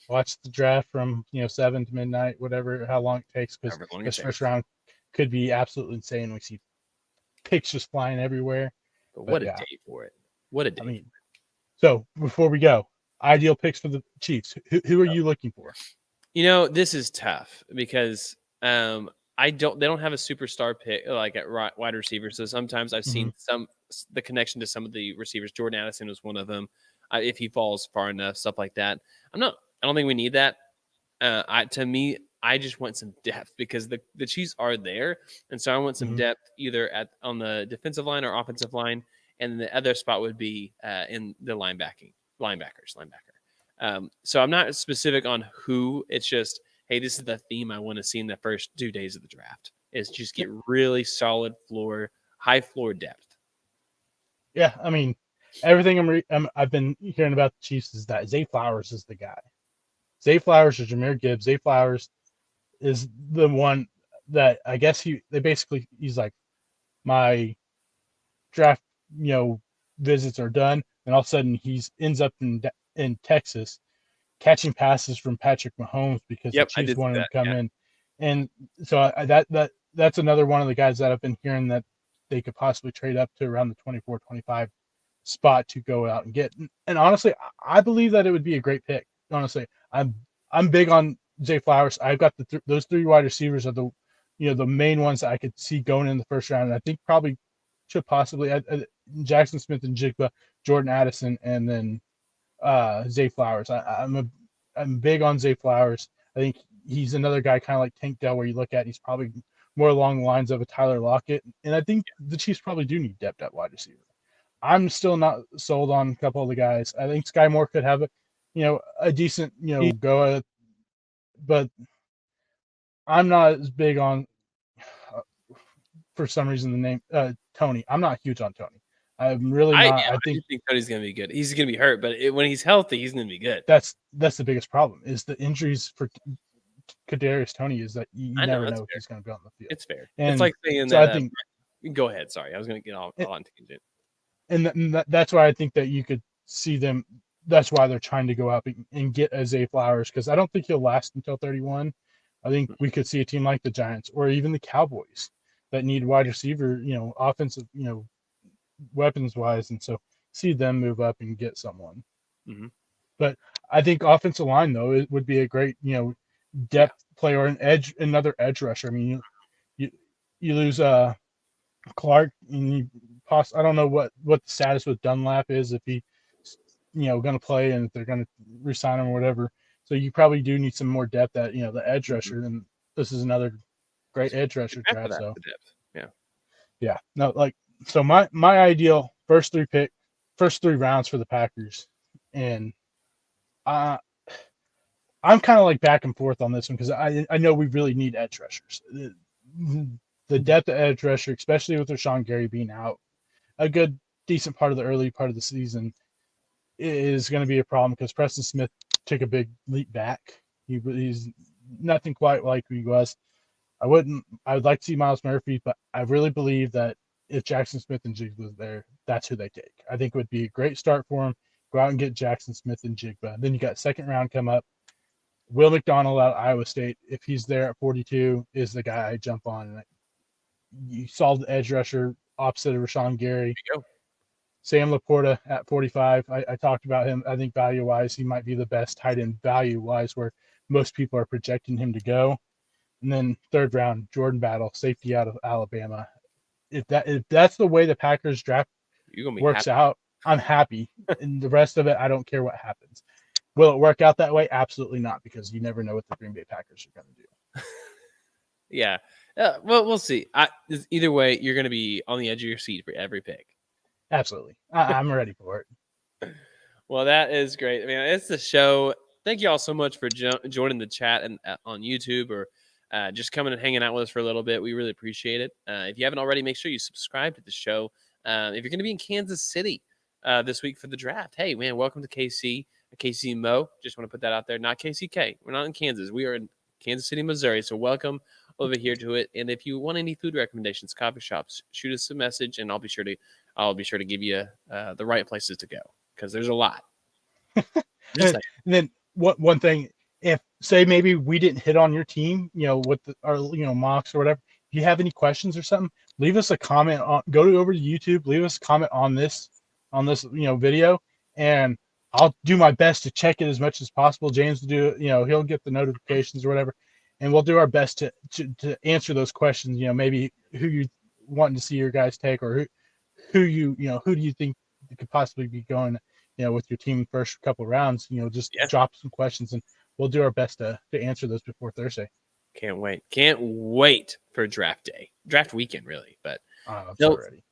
watch the draft from 7 to midnight, whatever, how long it takes, because this first round could be absolutely insane. We see picks just flying everywhere. But what a day for it! What a day. I mean, so before we go, ideal picks for the Chiefs. Who are you looking for? This is tough because they don't have a superstar pick like at wide receiver. So sometimes I've seen the connection to some of the receivers. Jordan Addison was one of them. If he falls far enough, stuff like that. I don't think we need that. To me, I just want some depth because the Chiefs are there, and so I want some depth either on the defensive line or offensive line, and the other spot would be in the linebacker. So I'm not specific on who. It's just, hey, this is the theme I want to see in the first 2 days of the draft. Is just get really solid high floor depth. Yeah, I mean, everything I've been hearing about the Chiefs is that Zay Flowers is the guy. Zay Flowers or Jahmyr Gibbs. Zay Flowers is the one that I guess he's like, my draft visits are done, and all of a sudden he ends up in Texas catching passes from Patrick Mahomes because the Chiefs wanted him to come in. And so that's another one of the guys that I've been hearing that they could possibly trade up to around the 24-25 spot to go out and get. And honestly, I believe that it would be a great pick. Honestly, I'm big on Zay Flowers. I've got those three wide receivers are the main ones that I could see going in the first round. And I think probably should possibly Jackson Smith and Jigba, Jordan Addison, and then Zay Flowers. I'm big on Zay Flowers. I think he's another guy kind of like Tank Dell, where you look at he's probably more along the lines of a Tyler Lockett. And I think the Chiefs probably do need depth at wide receiver. I'm still not sold on a couple of the guys. I think Sky Moore could have a decent go at it, but I'm not as big on for some reason the name Tony. I'm not huge on Tony. I'm really not. I think Tony's going to be good. He's going to be hurt, but when he's healthy, he's going to be good. That's the biggest problem is the injuries for Kadarius Toney is that you never know if he's going to be on the field. It's fair. And it's like saying so that. I think, go ahead. Sorry, I was going to get on tangent. And that's why I think that you could see them. That's why they're trying to go up and get Zay Flowers, because I don't think he'll last until 31. I think we could see a team like the Giants or even the Cowboys that need wide receiver, offensive, weapons wise, and so see them move up and get someone. But I think offensive line though it would be a great depth player, an another edge rusher. I mean you lose Clark, and I don't know what the status with Dunlap is, if he going to play and if they're going to resign him or whatever. So you probably do need some more depth at the edge rusher, and this is another great edge rusher draft. So yeah, no, like, so my ideal first three rounds for the Packers, and I'm kind of like back and forth on this one because I know we really need edge rushers. the depth of edge rusher, especially with Rashawn Gary being out a good, decent part of the early part of the season, is going to be a problem because Preston Smith took a big leap back. He's nothing quite like he was. I would like to see Miles Murphy, but I really believe that if Jackson Smith and Jigba was there, that's who they take. I think it would be a great start for him. Go out and get Jackson Smith and Jigba. Then you got second round come up. Will McDonald out of Iowa State, if he's there at 42, is the guy I jump on. And you solve the edge rusher opposite of Rashawn Gary. Sam Laporta at 45. I talked about him. I think value-wise, he might be the best tight end value-wise where most people are projecting him to go. And then third round, Jordan Battle, safety out of Alabama. If that's the way the Packers draft works out, I'm happy. And the rest of it, I don't care what happens. Will it work out that way? Absolutely not, because you never know what the Green Bay Packers are going to do. Yeah. Well, we'll see. Either way, you're going to be on the edge of your seat for every pick. Absolutely. I'm ready for it. Well, that is great. I mean, it's the show. Thank you all so much for joining the chat and on YouTube or just coming and hanging out with us for a little bit. We really appreciate it. If you haven't already, make sure you subscribe to the show. If you're going to be in Kansas City this week for the draft, hey, man, welcome to KC. KC Mo. Just want to put that out there. Not KCK. We're not in Kansas. We are in Kansas City, Missouri. So welcome over here to it. And if you want any food recommendations, coffee shops, shoot us a message, and I'll be sure to give you the right places to go because there's a lot. And then one thing, if say maybe we didn't hit on your team, with our mocks or whatever, if you have any questions or something, leave us a comment over to YouTube, leave us a comment on this video, and I'll do my best to check it as much as possible. James will do it, he'll get the notifications or whatever, and we'll do our best to answer those questions. Maybe who you wanting to see your guys take, or who do you think could possibly be going, with your team first couple of rounds. Just drop some questions, and we'll do our best to answer those before Thursday. Can't wait for draft weekend, really. But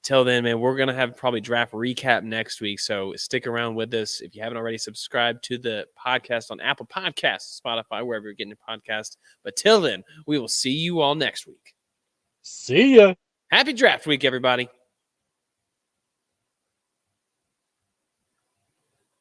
till then, man, we're gonna have probably draft recap next week. So stick around with us. If you haven't already, subscribed to the podcast on Apple Podcasts, Spotify, wherever you're getting your podcast. But till then, we will see you all next week. See ya. Happy draft week, everybody.